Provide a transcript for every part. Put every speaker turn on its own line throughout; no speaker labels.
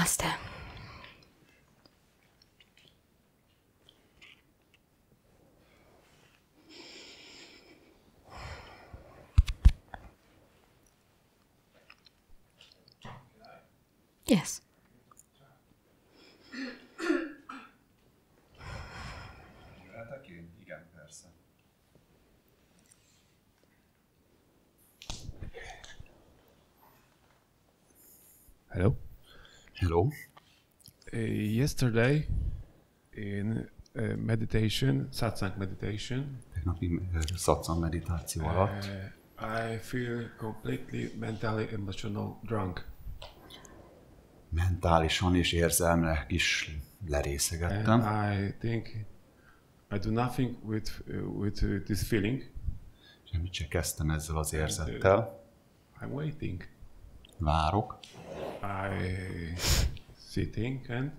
Master. Yes.
Igen, persze.
Hello.
Hello.
Yesterday in meditation, Szatszang meditation,
Tegnapi Szatszang meditáció alatt
I feel completely mentally emotional drunk.
mentálisan és érzelmileg is lerészegettem.
And I think I do nothing with this feeling.
Semmit se kezdtem ezzel az érzettel.
I'm waiting.
Várok.
I sitting and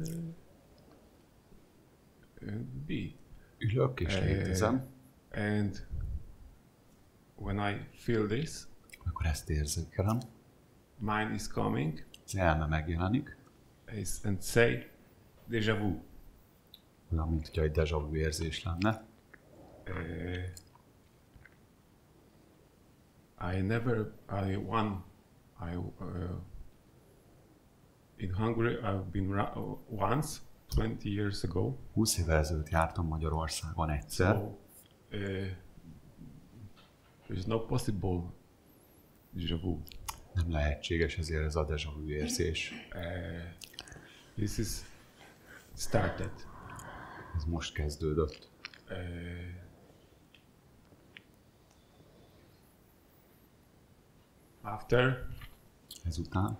be.
Ülök és létezem.
And when I feel this,
Akkor ezt érzékelem.
mind is coming
Az elme megjelenik.
and say déjà vu.
Olyan, mint hogyha egy déjà vu érzés lenne.
In Hungary I've been once, 20 years ago.
20 évvel ezelőtt jártam Magyarországon egyszer.
So, there's no possible déjà vu.
Nem lehetséges ezért ez a déjà vu érzés.
This is started.
Ez most kezdődött.
After
Ezután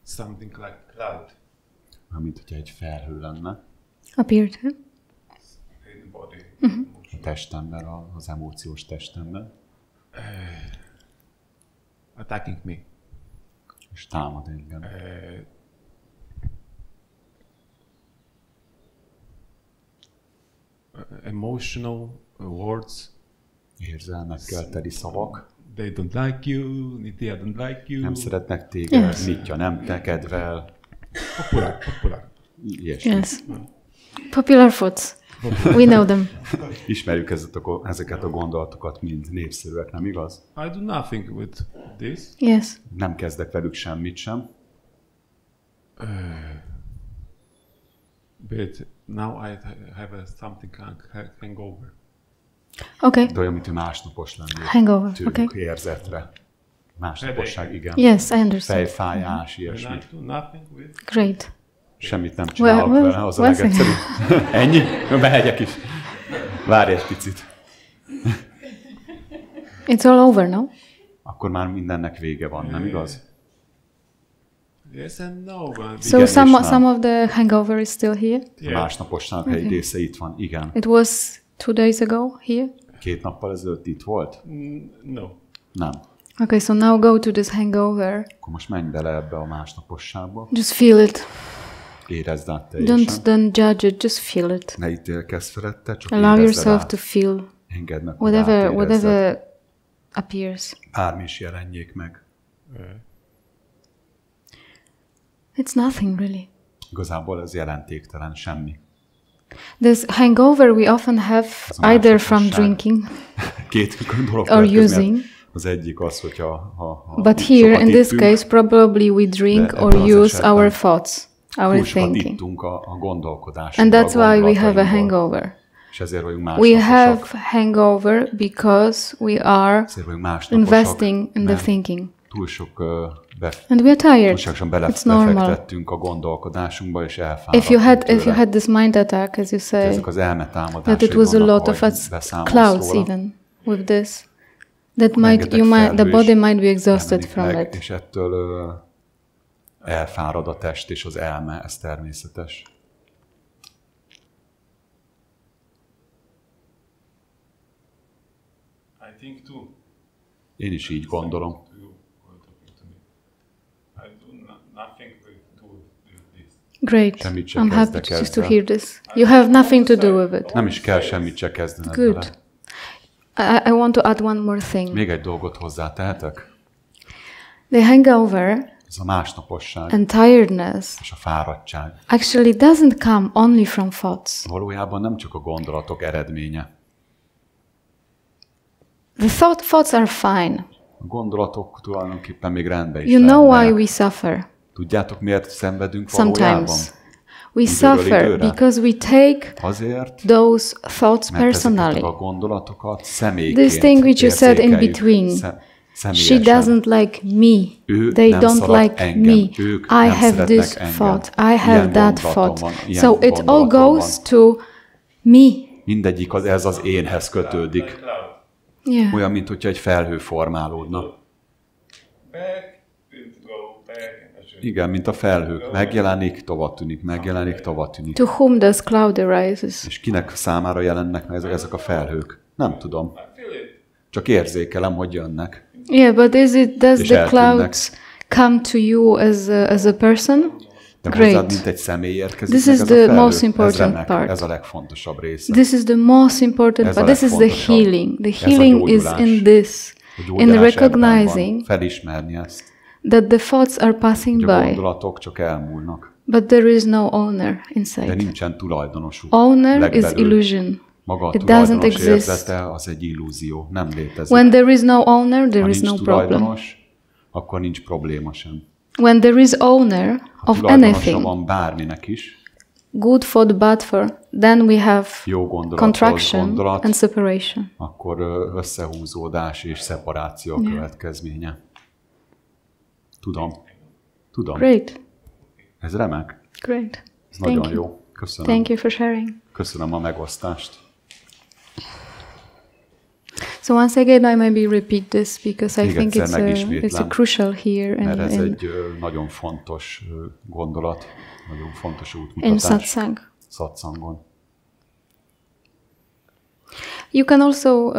something like cloud
mint hogyha egy felhő lenne
Appeared. Huh?
in the body.
a testemben, az emóciós testemben,
Attacking me.
és támad engem.
Emotional words.
Érzelmekkel teli szavak.
They don't like you, Nitya don't like you.
Nem szeretnek téged,
Yes.
Nitya nem te kedvel.
Popular.
Ilyesmi.
Yes. Popular thoughts. We know them.
Ismerjük ezeket a gondolatokat, mind népszerűek, nem igaz?
I do nothing with this.
Yes.
Nem kezdek velük semmit sem.
But now I have something hangover.
Okay.
De olyan, mint hogy másnapos lennék.
Hangover.
Tőlük
Okay.
érzetre. Másnaposság, igen.
Yes, I understand.
Fejfájás,
And
ilyesmi.
I do nothing with.
Great.
Semmit nem csinálok
Well,
vele, az a
well,
legegyszerűbb. Ennyi? Behegyek is. Várj egy picit.
It's all over, no?
Akkor már mindennek vége van, nem igaz?
Yes and no. But
So
Igen, és nem.
some of the hangover is still here?
A másnaposság egy része itt van, igen.
It was 2 days ago here?
2 nappal ezelőtt itt volt?
No.
Nem.
Okay, so now go to this hangover.
Akkor most menj bele ebbe a másnaposságba.
Just feel it.
Érezd át teljesen.
Don't judge it, just feel it.
Ne ítélkezz felette, csak
Allow
érezd
yourself
át.
to feel
Engedd meg, hogy átérezzed.
whatever appears.
Bármi is jelenjék meg.
It's nothing really.
Igazából ez jelentéktelen, semmi.
This hangover we often have
Ez a
either from
másnaposság.
drinking
2 dolog
or
következmény.
using.
Az egyik az, hogyha
But here,
sokat
in this
ittünk,
case, probably we drink
De
or
ebben az
use
esetben
our thoughts, our
túl sokat
thinking.
ittunk a gondolkodásban.
And that's why we have a hangover.
És ezért vagyunk
We have
másnaposak.
hangover because we are
Ezért vagyunk másnaposak,
investing in the
mert
thinking.
túl sok
And we are tired.
túlságosan
It's normal.
belefektettünk a gondolkodásunkba, és elfáradtunk
If you
tőle.
had this mind attack, as you say,
Ezek az elmetámadások
that it was a lot of clouds even with this, that the body might be exhausted from it.
És ettől elfárad a test és az elme, ez természetes.
I think too.
Én is így gondolom.
To you, who are talking to me. I do nothing to with this.
Great.
Semmit se
I'm happy
kezdek
just to
ezzel.
hear this. You have nothing to do with it.
Nem is kell semmit se kezdened
Good.
vele.
I want to add one more thing.
Még egy dolgot hozzátehetek?
The hangover
ez a másnaposság
and tiredness
és a fáradtság
actually doesn't come only from thoughts.
valójában nem csak a gondolatok eredménye.
The thoughts are fine.
A gondolatok tulajdonképpen még rendben is
You know
lennének.
why we suffer?
Tudjátok, miért szenvedünk valójában?
Sometimes we suffer because we take
Azért,
those thoughts
mert
personally.
ezeket a gondolatokat személyként
This thing which you said in
érzékeljük,
between. She
személyesen.
doesn't like me.
Ő
They
nem
don't
szeret
like
engem.
me.
Ők
I
nem
have
szeretnek
this
engem.
thought. I
Ilyen
have that
gondolatom
thought.
van, ilyen
So it all
gondolatom
goes
van.
to me.
Mindegyik ez az énhez kötődik.
Yeah.
Olyan, mint hogyha egy felhő formálódna. Igen, mint a felhők. Megjelenik, tovább tűnik, megjelenik, tovább tűnik.
To whom does cloud arises?
És kinek számára jelennek meg ezek a felhők? Nem tudom. Csak érzékelem, hogy jönnek.
Yeah, but does
És
the
eltűnnek.
clouds come to you as a person?
De
Great.
hozzád, mint egy személy érkezik
This
meg
is
ez a
the
felhő.
most important
ez remek,
part.
Ez a legfontosabb része.
This is the most important
Ez a
part. This is the
legfontosabb.
healing. The
Ez a
healing is
gyógyulás.
in this,
A
in
gyógyulás ebben van.
recognizing
Felismerni ezt.
that the thoughts are passing
Hogy a
by,
gondolatok csak elmúlnak.
but there is no owner
De
inside.
nincsen tulajdonosuk.
Owner is
Legbelül.
illusion.
Maga a
It doesn't
tulajdonos
exist.
érzete az egy illúzió. Nem létezik.
When there is no owner, there
Ha
is
nincs
no problem.
tulajdonos, akkor nincs probléma sem.
When there is owner
Ha
of
tulajdonosa
anything,
van bárminek is,
good thought, bad thought, then we have
jó gondolat, rossz
contraction
gondolat,
and separation.
akkor összehúzódás és szeparáció a következménye. Tudom.
Great,
Ez remek.
great.
Ez
Thank
nagyon
you.
jó. Köszönöm.
Thank you for sharing.
Köszönöm a megosztást.
So once again, I maybe repeat this because I
Még
think
egyszer
it's
megismétlem,
crucial here
Mert ez
in
egy nagyon fontos gondolat, nagyon fontos
in
útmutatás.
Szatszang.
Szatszangon.
You can also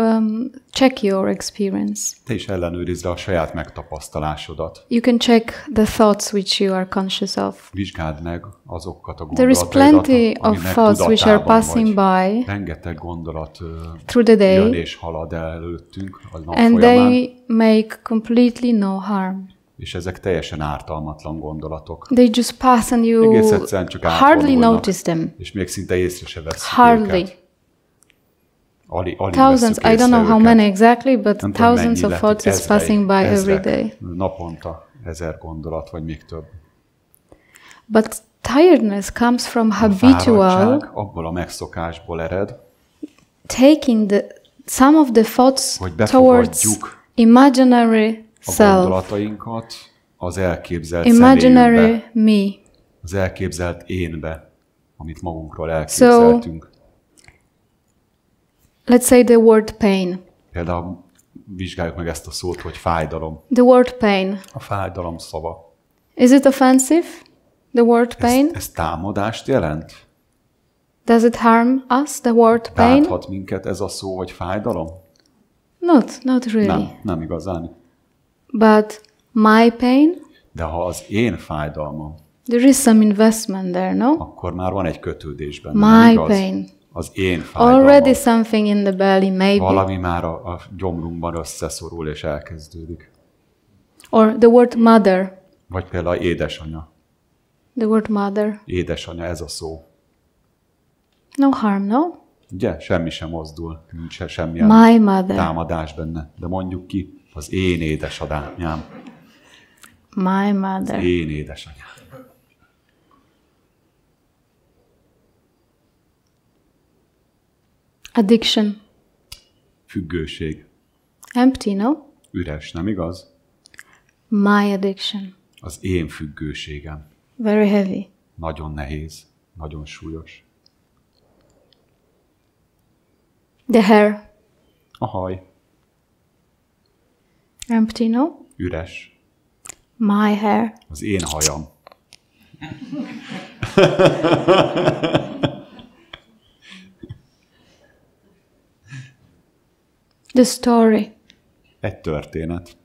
check your experience.
Te is ellenőrizd a saját megtapasztalásodat.
You can check the thoughts which you are conscious of.
Vizsgáld meg azokat a
There is
gondolataidat,
plenty of
aminek
thoughts which are
tudatában
passing
vagy.
by
Rengeteg gondolat
through the
jön
day,
és halad el előttünk a nap
and
folyamán,
they make completely no harm.
és ezek teljesen ártalmatlan gondolatok.
They just pass and you
Egész egyszerűen csak
hardly
átfordulnak,
notice them.
és még szinte észre se veszünk
Hardly.
őket. Alig
Thousands,
vesszük
I don't
észre
know how
őket.
many exactly, but
Nem tudom,
thousands
mennyi
of
lehet,
thoughts is passing by every day.
Naponta 1000 gondolat, vagy még több.
But tiredness comes from
A
habitual
fáradtság abból a megszokásból ered,
taking some of the thoughts
hogy
towards
befogadjuk
imaginary
a
self,
gondolatainkat az elképzelt
imaginary
személyünkbe,
me.
az elképzelt énbe, amit magunkról elképzeltünk.
Let's say the word pain.
Például vizsgáljuk meg ezt a szót, hogy fájdalom.
The word pain.
A fájdalom szava.
Is it offensive? The word pain?
Ez támadást jelent?
Does it harm us, the word pain?
Bánthat minket ez a szó, hogy fájdalom?
Not really.
Nem igazán.
But my pain?
De ha az én fájdalmam,
There is some investment there, no?
akkor már van egy kötődés benne. Nem
My
igaz?
pain.
Az én fájdalmam.
Already something in the belly, maybe.
Valami már a gyomrunkban összeszorul és elkezdődik.
Or the word mother.
Vagy például édesanya.
The word mother.
Édesanya, ez a szó.
No harm, no?
Ugye? Semmi sem mozdul. Nincs semmilyen
My mother.
támadás benne. De mondjuk ki, az én édesanyám.
My mother.
Én édesanyám.
Addiction.
Függőség.
Empty, no?
Üres, nem igaz?
My addiction.
Az én függőségem.
Very heavy.
Nagyon nehéz, nagyon súlyos.
The hair.
A haj.
Empty, no?
Üres.
My hair.
Az én hajam.
The story.
Egy történet.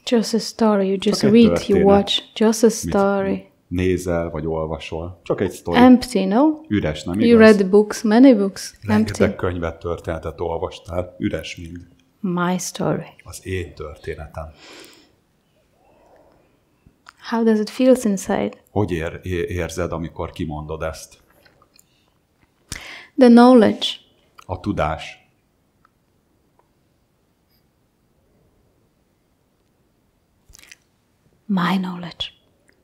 Just a story. You just
egy
read, you
történet.
watch. Just a story.
Nézel, vagy olvasol. Csak egy sztori.
Empty, no?
Üres, nem igaz?
You read books, many books.
Rengeteg
Empty.
könyvet, történetet olvastál. Üres mind.
My story.
Az én történetem.
How does it feel inside?
Hogy érzed, amikor kimondod ezt?
The knowledge.
A tudás.
My knowledge.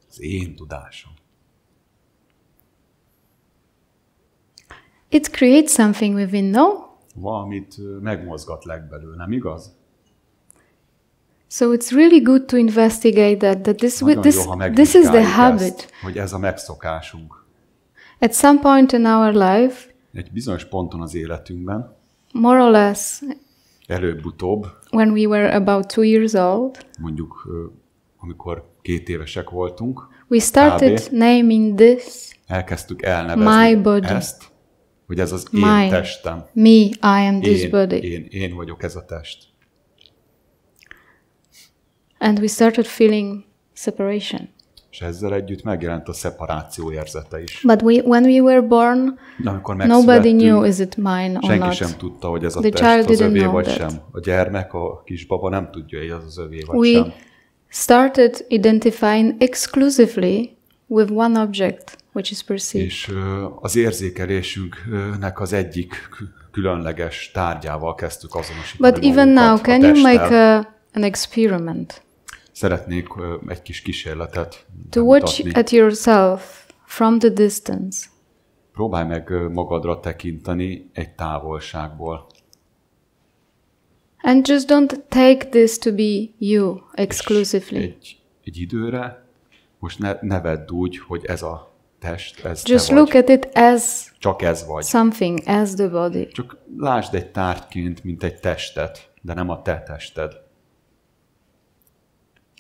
Az én tudásom.
It creates something within, no?
Valamit megmozgat legbelül, nem igaz?
So it's really good to investigate that this is the habit.
Hogy ez a megszokásunk.
At some point in our life,
egy bizonyos ponton az életünkben,
more or less,
előbb-utóbb,
when we were about 2 years old,
mondjuk amikor 2 évesek voltunk,
we started naming this,
elkezdtük elnevezni
my body.
ezt, hogy ez az én testem.
Me, I am this body.
Én vagyok ez a test.
And we started feeling separation.
És ezzel együtt megjelent a szeparáció érzete is.
But when we were born, nobody knew is it mine or
senki
not.
sem tudta, hogy ez a
The
test az övé
child
vagy
didn't know
sem. A gyermek, a kisbaba nem tudja, hogy ez az övé vagy
We
sem.
started identifying exclusively with one object, which is perceived.
És az érzékelésünknek az egyik különleges tárgyával kezdtük azonosítani
But even now, can you make an experiment?
Szeretnék egy kis kísérletet
to watch at yourself from the distance.
Próbálj meg magadra tekinteni egy távolságból.
And just don't take this to be you exclusively.
Egy időre most ne vedd úgy, hogy ez a test, ez
just
te vagy.
look at it as
csak ez vagy.
Something, as the body.
Csak lásd egy tárgyként, mint egy testet, de nem a te tested.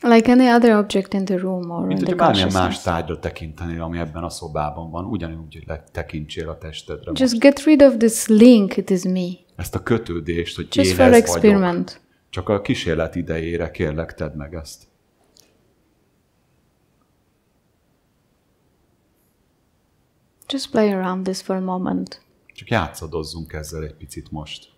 Like any other object in the room or
mint
in the
bármilyen
consciousness.
más tárgyra tekinteni, ami ebben a szobában van, ugyanúgy tekintsél a testedre.
Just most. Get rid of this link, it is me.
Ezt a kötődést, hogy
just
én
for
ez
experiment.
vagyok. Csak a kísérlet idejére kérlek, tedd meg ezt.
Just play around this for a moment.
Csak játszadozzunk ezzel egy picit most.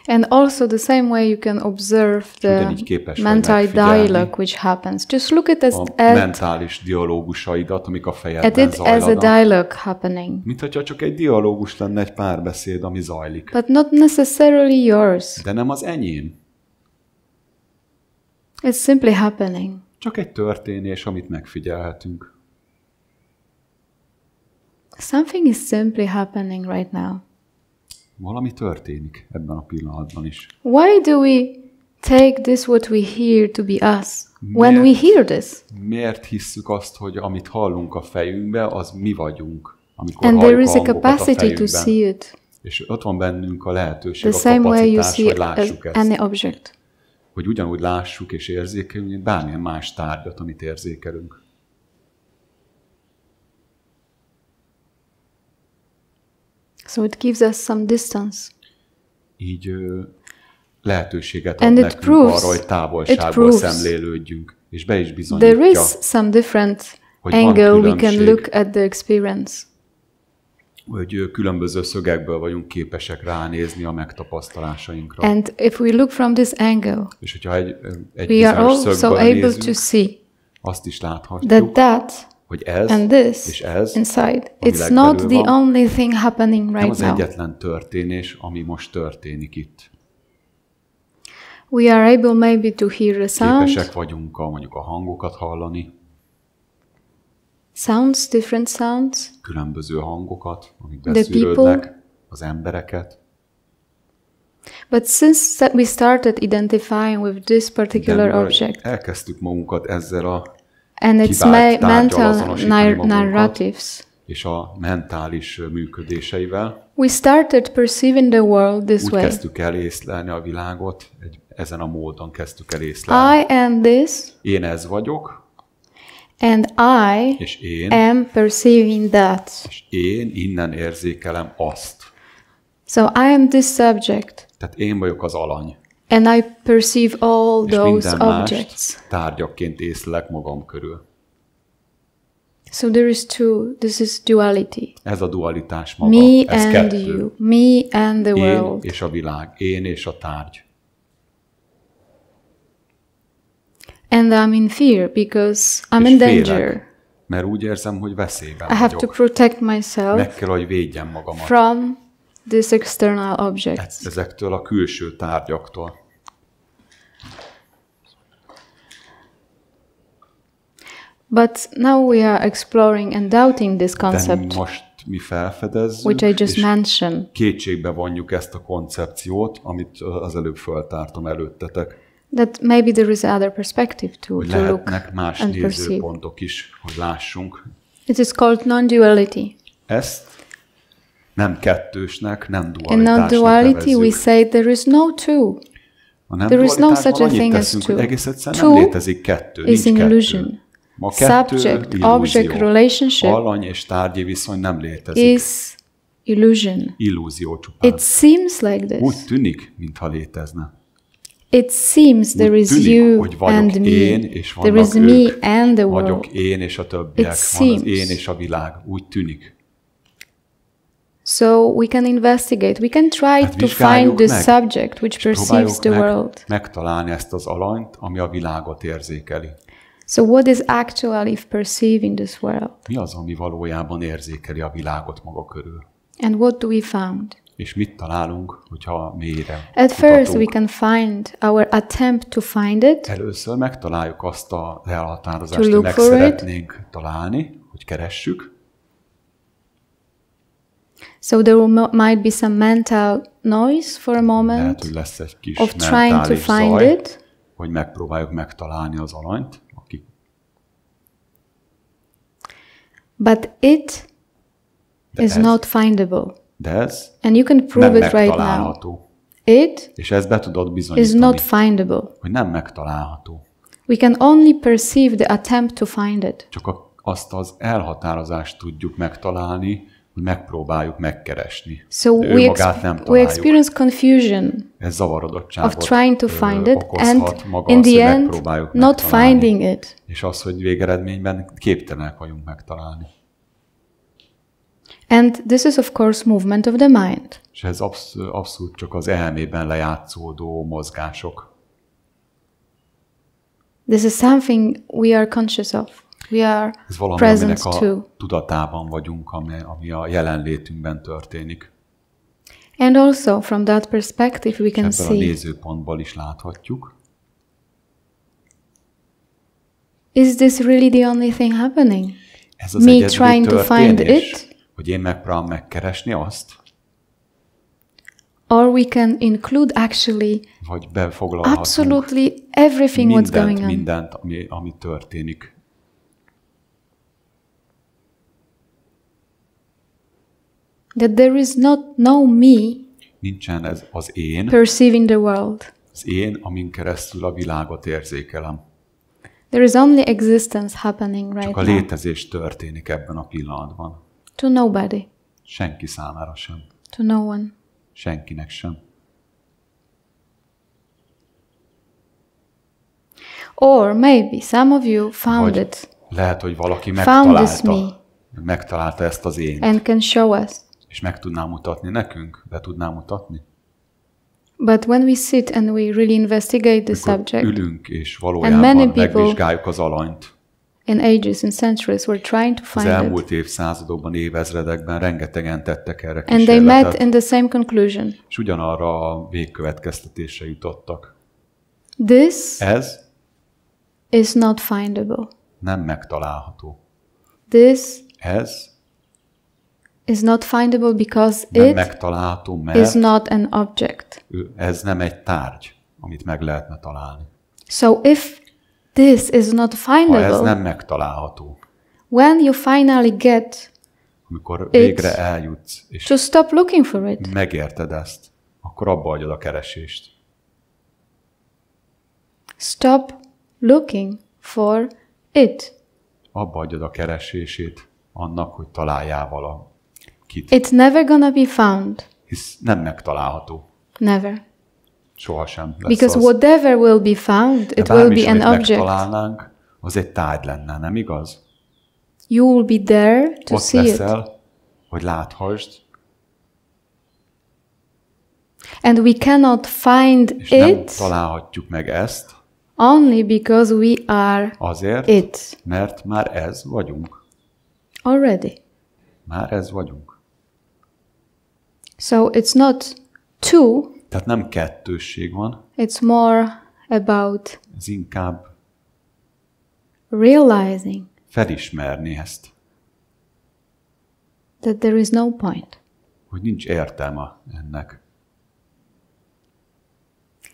And also the same way you can observe the mental dialogue which happens. Just look at it
a mentális dialógusaidat, amik a fejedben zajlanak.
As a dialogue happening.
Mint hogyha csak egy dialógus lenne, egy párbeszéd, ami zajlik.
But not necessarily yours.
De nem az enyém.
It's simply happening.
Csak egy történés, amit megfigyelhetünk.
Something is simply happening right now.
Valami történik ebben a pillanatban is.
Why do we take this what we hear to be us when we hear this?
Miért hisszük azt, hogy amit hallunk a fejünkbe, az mi vagyunk, amikor
and
halljuk
there is
a
a capacity to see it.
És ott van bennünk a lehetőség,
the
a kapacitás,
hogy
lássuk ezt.
Any object.
Hogy ugyanúgy lássuk és érzékeljünk, mint bármilyen más tárgyat, amit érzékelünk.
So it gives us some distance.
Így lehetőséget ad nekünk arra, hogy távolságból szemlélődjünk, és be is bizonyítja,
there is some different angle we can look at the experience.
Hogy különböző szögekből vagyunk képesek ránézni a megtapasztalásainkra.
And if we look from this angle,
és hogyha egy
we are also able to see
azt is láthatjuk,
that
hogy ez
and this
és ez
inside, it's not the only thing happening right
now. Nem az
now.
egyetlen történés, ami most történik itt.
We are able maybe to hear the sound.
Képesek vagyunk mondjuk a hangokat hallani.
Sounds, different sounds.
Különböző hangokat, amik beszűrődnek, az embereket.
But since we started identifying with this particular object,
elkezdtük magunkat ezzel a
and its mental narratives,
és a mentális működéseivel,
we started perceiving the world this way.
Úgy kezdtük el észlelni a világot, ezen a módon kezdtük el észlelni.
I am this.
Én ez vagyok.
And I
és én
am perceiving that.
És én innen érzékelem azt.
So I am this subject.
Tehát én vagyok az alany.
And I perceive all
és
those
minden
objects.
Mást tárgyakként észlelek magam körül.
So there is this is duality.
Ez a dualitás maga.
Me
ez
and
kettő.
you. Me and the world.
Én és a világ. Én és a tárgy.
And I'm in fear because I'm in danger.
Mert úgy érzem, hogy veszélyben
I have to protect myself
meg kell, hogy védjem magamat
from these external objects.
Ezektől a külső tárgyaktól.
But now we are exploring and doubting this concept,
de most mi felfedezzük,
which I just mentioned.
Kétségbe vonjuk ezt a koncepciót, amit az előbb föltártam előttetek.
That maybe there is other perspective to look
lehetnek más
and perceive.
nézőpontok is, hogy lássunk.
It is called non-duality.
Ezt nem kettősnek, nem
In
dualitásnak
non-duality
nevezzük.
we say there is no two.
A nem
There is no such a
annyit
thing as
teszünk,
two.
hogy egész egyszerűen
Two
nem létezik kettő,
is
nincs
an
kettő.
illusion.
Ma kettő
Subject-object
illúzió.
relationship
Alany és tárgyi viszony nem létezik.
is illusion.
Illúzió csupán.
It seems like
Úgy
this.
tűnik, mintha létezne.
It seems there is
tűnik,
you
hogy vagyok
and
én,
me.
és
There is
vannak
me
ők.
and the
Vagyok
world.
én és a többiek.
It
Van az
seems.
én és a világ. Úgy tűnik.
So we can investigate. We can try
Hát
to
vizsgáljuk
find this
meg,
subject which
és
perceives the
próbáljuk
world.
megtalálni ezt az alanyt, ami a világot érzékeli.
So what is actually perceiving this world?
Mi az, ami valójában érzékeli a világot maga körül?
And what do we found?
És mit találunk, hogyha mélyre
At first we
kutatunk?
can find our attempt to find it.
Először megtaláljuk azt az elhatározást,
To
hogy
look
meg
for it.
szeretnénk találni, hogy keressük.
So there might be some mental noise for a
Lehet,
moment
hogy lesz egy kis
of trying to
mentális
find
zaj,
it.
hogy megpróbáljuk megtalálni az alanyt, aki
But it is not findable.
De ez
And you can prove
nem
it right now.
megtalálható.
It
És ezt be tudod
is
bizonyítani,
not findable.
hogy nem megtalálható.
We can only perceive the attempt to find it.
Csak azt az elhatározást tudjuk megtalálni, hogy megpróbáljuk megkeresni.
So
De ő magát nem
we
találjuk.
experience confusion
Ez zavarodottságot
of trying to find it
okozhat
and
maga
in
az, hogy
the end
megpróbáljuk
not
megtalálni.
finding it.
És az, hogy végeredményben képtelenek vagyunk megtalálni.
And this is of course movement of the mind.
És ez abszolút csak az elmében lejátszódó mozgások.
This is something we are conscious of. We are
Ez valami,
present
aminek
to.
a tudatában vagyunk, ami a jelenlétünkben történik.
And also from that perspective we
És
can
ebből a
see,
nézőpontból is láthatjuk.
is this really the only thing happening?
Ez az
Me
egyedüli
trying to find
történés,
it?
hogy én megpróbálom megkeresni azt,
Or we can include actually
vagy befoglalhatunk
absolutely everything what's going on.
mindent, ami történik.
That there is no me
Nincsen ez az én,
perceiving the world.
az én, amin keresztül a világot érzékelem.
There is only existence happening right
Csak a
now.
létezés történik ebben a pillanatban.
To nobody.
Senki számára sem.
To no one.
Senkinek sem.
Or maybe some of you found
Vagy
it.
lehet, hogy valaki
Found this me.
megtalálta ezt az én,
And can show us.
és meg tudná mutatni nekünk, be tudná mutatni.
But when we sit and we really investigate the
Amikor
subject,
ülünk, és
many
valójában
people-
megvizsgáljuk az alanyt.
in ages and centuries were trying to
Az
find it.
elmúlt évszázadokban, évezredekben rengetegen tettek erre
And they met
kísérletet,
in the same conclusion.
és ugyanarra a végkövetkeztetésre jutottak.
This
Ez
is not findable.
nem megtalálható.
This
Ez
is not findable because
nem
it
megtalálható,
is
mert
not an object.
ez nem egy tárgy, amit meg lehetne találni.
So if this is not
Ha ez
findable,
nem megtalálható,
when you finally get
amikor végre eljutsz, és
to stop looking for it,
megérted ezt, akkor abba hagyod a keresést.
stop looking for it.
Abba hagyod a keresését annak, hogy találjál valakit.
It's never gonna be found.
Hisz nem megtalálható.
Never.
Sohasem lesz
Because
az.
whatever will be found,
De
it will
bármi is,
be an
amit
object.
megtalálnánk, az egy tárgy lenne, nem igaz?
You will be there to
Ott
see it.
leszel, hogy láthasd,
And we cannot find
és nem
it
találhatjuk meg ezt,
Only because we are
azért,
it.
mert már ez vagyunk.
Already.
Már ez vagyunk.
So it's not two.
Tehát nem kettősség van.
It's more about
ez inkább
realizing
felismerni ezt.
That there is no point.
Hogy nincs értelme ennek.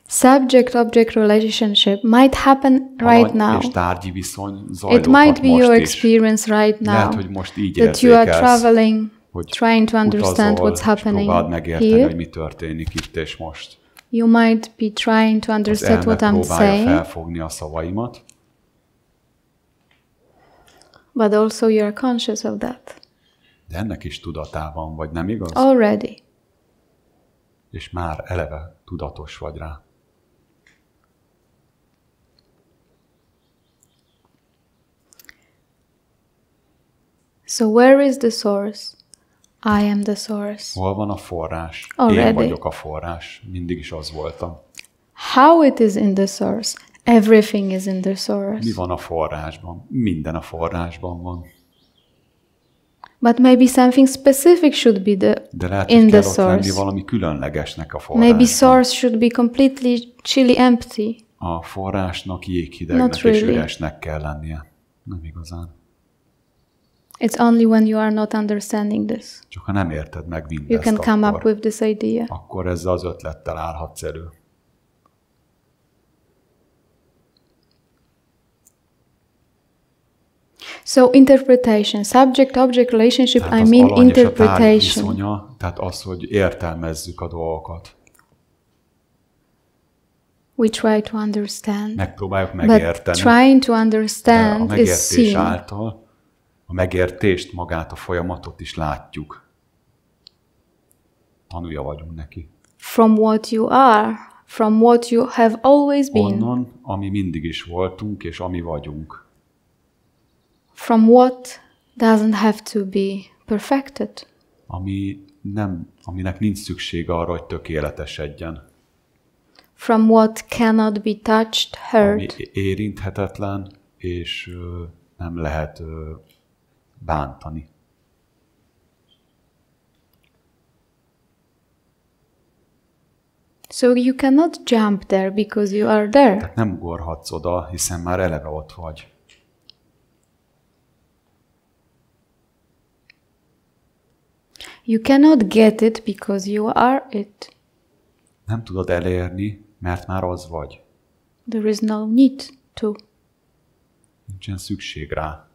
Subject-object relationship might happen right now.
És tárgyi viszony zajlódhat
It might be
most
your
is.
experience right now.
Lehet, hogy most így
that you are
érzékelsz,
traveling,
hogy
trying to understand
utazol,
what's happening
próbáld megérteni,
here.
hogy mi történik itt és most.
You might be trying to understand what I'm
próbálja
saying.
felfogni a szavaimat.
But also you are conscious of that.
De ennek is tudatában vagy, nem igaz?
Already.
És már eleve tudatos vagy rá.
So where is the source? I am the source.
Hol van a forrás?
Already.
Én vagyok a forrás. Mindig is az voltam.
How it is in the source? Everything is in the source.
Mi van a forrásban? Minden a forrásban van.
But maybe something specific should be
De lehet,
in
hogy
the
kell ott lenni
source.
valami különlegesnek a forrásban.
Maybe source should be completely chilly empty.
A forrásnak jéghidegnek
Not really.
és üresnek kell lennie. Nem igazán.
It's only when you are not understanding this.
Csak ha nem érted meg mindezt,
You can come up with this idea.
Akkor ezzel az ötlettel állhatsz elő.
So interpretation, subject-object relationship,
Tehát
I mean
az alany és a tárgy
interpretation.
viszonya, tehát az, hogy értelmezzük a dolgokat.
We try to understand.
Megpróbáljuk
But
megérteni.
trying to
De a
understand is
megértés
seeing.
által a megértést, magát, a folyamatot is látjuk. Tanúja vagyunk neki.
From what you are, from what you have always been.
Onnan, ami mindig is voltunk, és ami vagyunk.
From what doesn't have to be perfected.
Aminek nincs szüksége arra, hogy tökéletesedjen.
From what cannot be touched, heard.
Ami érinthetetlen, és nem lehet bántani.
So you cannot jump there because you are there.
Tehát nem ugorhatsz oda, hiszen már eleve ott vagy.
You cannot get it because you are it.
Nem tudod elérni, mert már az vagy.
There is no need to.
Nincsen szükség rá.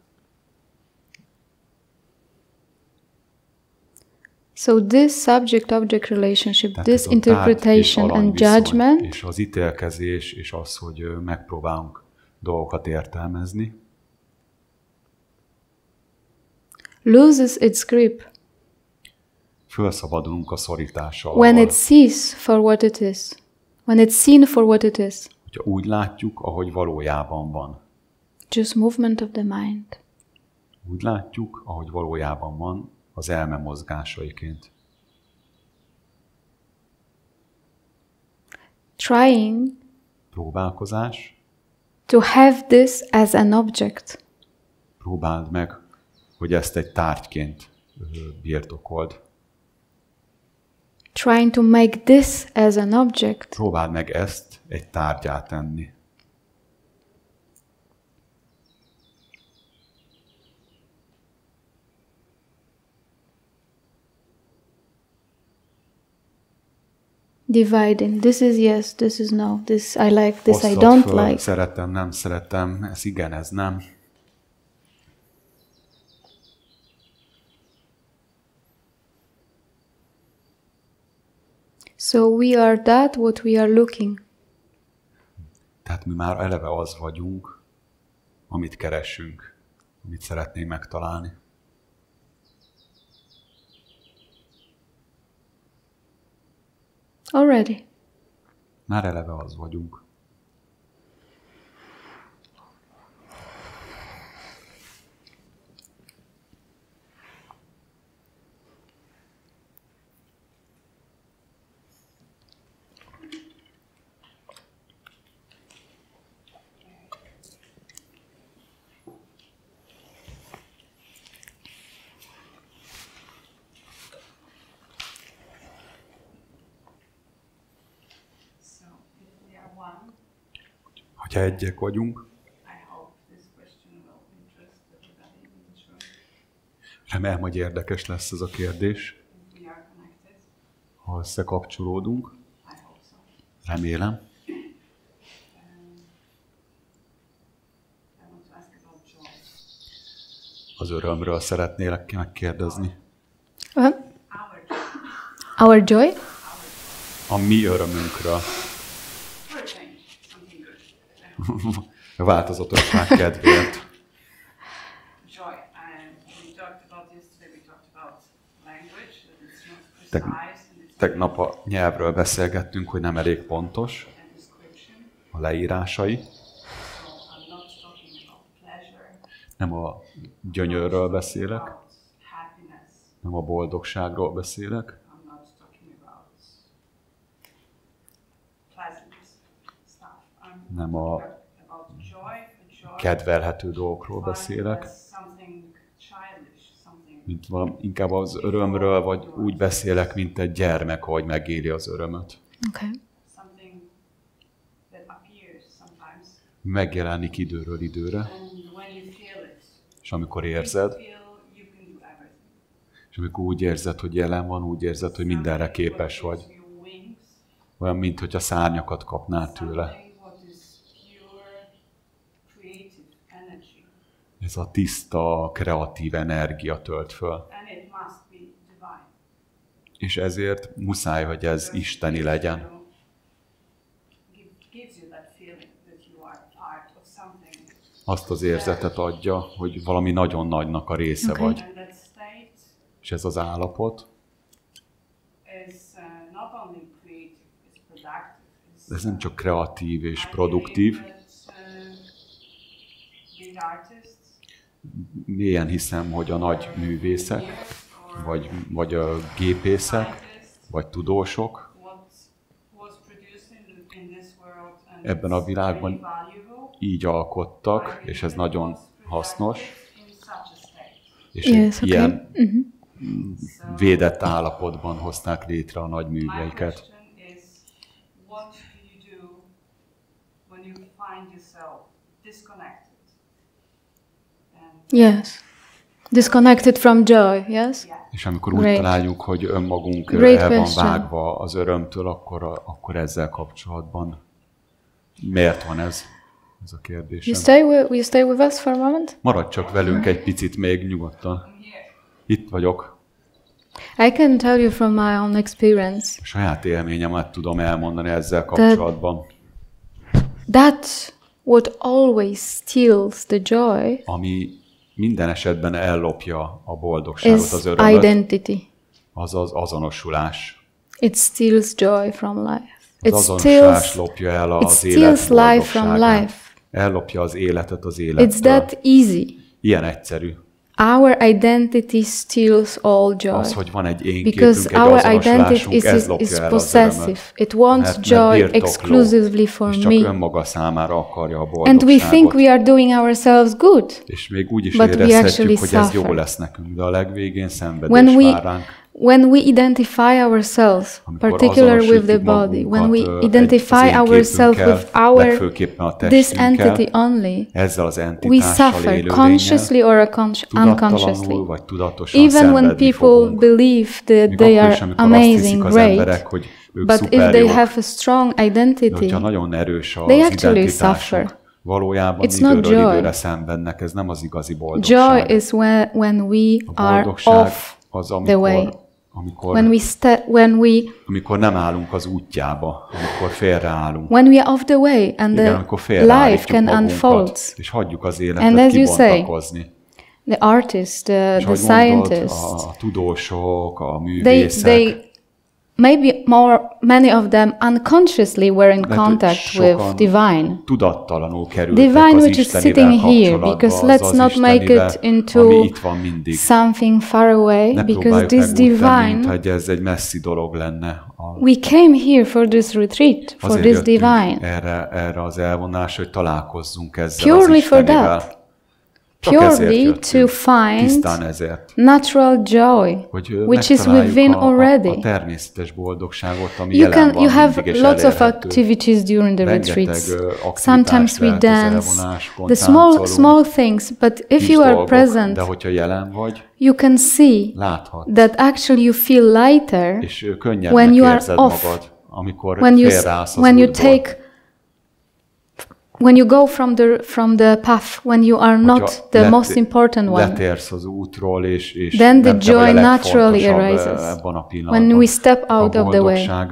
So this subject-object relationship,
Tehát
this
ez a tárgy és
interpretation and
alanyviszony,
judgment
és az ítélkezés, és az, hogy megpróbálunk dolgokat értelmezni,
loses its grip
fölszabadulunk a szorítással.
when it sees for what it is, when it's seen for what it is.
Hogyha úgy látjuk, ahogy valójában van.
Just movement of the mind.
Úgy látjuk, ahogy valójában van, az elme mozgásaiként.
Trying
Próbálkozás.
to have this as an object.
Próbáld meg, hogy ezt egy tárgyként birtokold.
Trying to make this as an object.
Próbáld meg ezt egy tárgyá tenni.
Dividing. This is yes, this is no. This I like, this I
Osztod
don't
föl,
like.
szeretem, nem szeretem, ez igen, ez nem.
So we are that what we are looking.
Tehát mi már eleve az vagyunk, amit keresünk, amit szeretnénk megtalálni.
Already.
Már eleve az vagyunk. hogyha egyek vagyunk. Remélem, hogy érdekes lesz ez a kérdés, ha összekapcsolódunk. Remélem. Az örömről szeretnélek megkérdezni.
Our joy?
A mi örömünkről. A változatosság kedvéért. Tegnap a nyelvről beszélgettünk, hogy nem elég pontos a leírásai. Nem a gyönyörről beszélek, nem a boldogságról beszélek, nem a kedvelhető dolgokról beszélek, mint inkább az örömről, vagy úgy beszélek, mint egy gyermek, ahogy megéli az örömöt.
Okay.
Megjelenik időről időre, és amikor érzed, és amikor úgy érzed, hogy jelen van, úgy érzed, hogy mindenre képes vagy. Olyan, mint hogy a szárnyakat kapnál tőle. Ez a tiszta, kreatív energia tölt föl. És ezért muszáj, hogy ez isteni legyen. Azt az érzetet adja, hogy valami nagyon nagynak a része vagy. És ez az állapot, ez nem csak kreatív és produktív. Mélyen hiszem, hogy a nagy művészek, vagy a gépészek, vagy tudósok ebben a világban így alkottak, és ez nagyon hasznos, és ilyen védett állapotban hozták létre a nagy műveiket.
Yes. Disconnected from joy, yes?
És amikor úgy találjuk, hogy önmagunk el van vágva az örömtől, akkor ezzel kapcsolatban miért van ez? Ez a kérdésem.
Will you stay with us for a moment?
Maradj csak velünk egy picit még nyugodtan. Itt vagyok.
I can tell you from my own experience.
A saját élményemet tudom elmondani ezzel kapcsolatban.
That's what always steals the joy.
Ami minden esetben ellopja a boldogságot, az örömöt.
Identity.
Az az azonosulás.
It steals joy from life.
Az azonosulás lopja el az élet boldogságát. Ellopja az életet az élettől.
It's that easy.
Ilyen egyszerű.
Our identity steals all joy.
Az, hogy van egy én képünk, egy azonosulásunk, ez lopja el az örömöt.
It wants joy exclusively for
és
me.
csak önmaga számára akarja a boldogságot.
And we think we are doing ourselves good.
És még úgy is érezhetjük, hogy ez jó lesz nekünk, de a legvégén szenvedés vár ránk.
When we identify ourselves, particularly with the body, when we identify ourselves with this entity only, we suffer consciously or unconsciously. Even when people believe that they are amazing, great, but if they have a strong identity, they actually suffer.
Valójában időről időre szenvednek, ez nem az igazi boldogság.
Joy is when we are off the way.
Amikor nem állunk az útjába, amikor félreállunk.
When we are off the way and the life can unfold.
És hagyjuk az életet kibontakozni.
The artist, the scientist,
a tudósok, a művészek,
maybe many of them unconsciously were in contact with divine.
Tudattalanul kerültek
divine
az
which is sitting here, because let's not make it into something far away, because this divine,
ez egy messzi dolog lenne.
We came here for this retreat, for this divine.
Erre az elvonásra, hogy találkozzunk ezzel purely az Istenivel.
purely to find natural joy, which is within already.
A természetes boldogságot, ami jelen van,
you have lots of activities during the retreats. Sometimes we dance, the small things, but if you are present,
de hogyha jelen vagy,
you can see that actually you feel lighter when you are off, when you go from the path, when you are not the most important one.
Letérsz az útról, és
then the joy naturally arises when we step out of the way.
A boldogság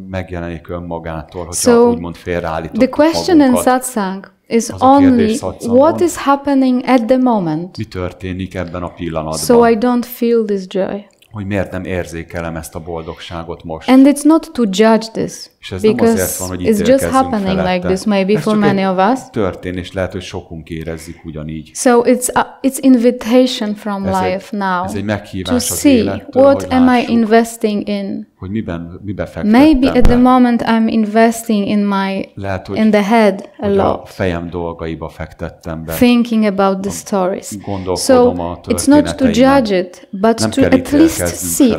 megjelenik önmagától, hogyha úgymond félreállítottuk
the question in Szatszang is only what is happening at the moment.
Mi történik ebben a pillanatban?
So I don't feel this joy.
Hogy miért nem érzékelem ezt a boldogságot most.
And it's not to judge this, because it's just happening like this maybe for many of us.
Történik, és lehet, hogy sokunk érezzük ugyanígy.
So it's invitation from life now to see what am I investing in.
Hogy mibe fektettem
maybe at the moment I'm investing in the head a lot.
A fejem dolgaiba fektettem be.
Thinking about the stories. So it's not to judge it, but to at least see,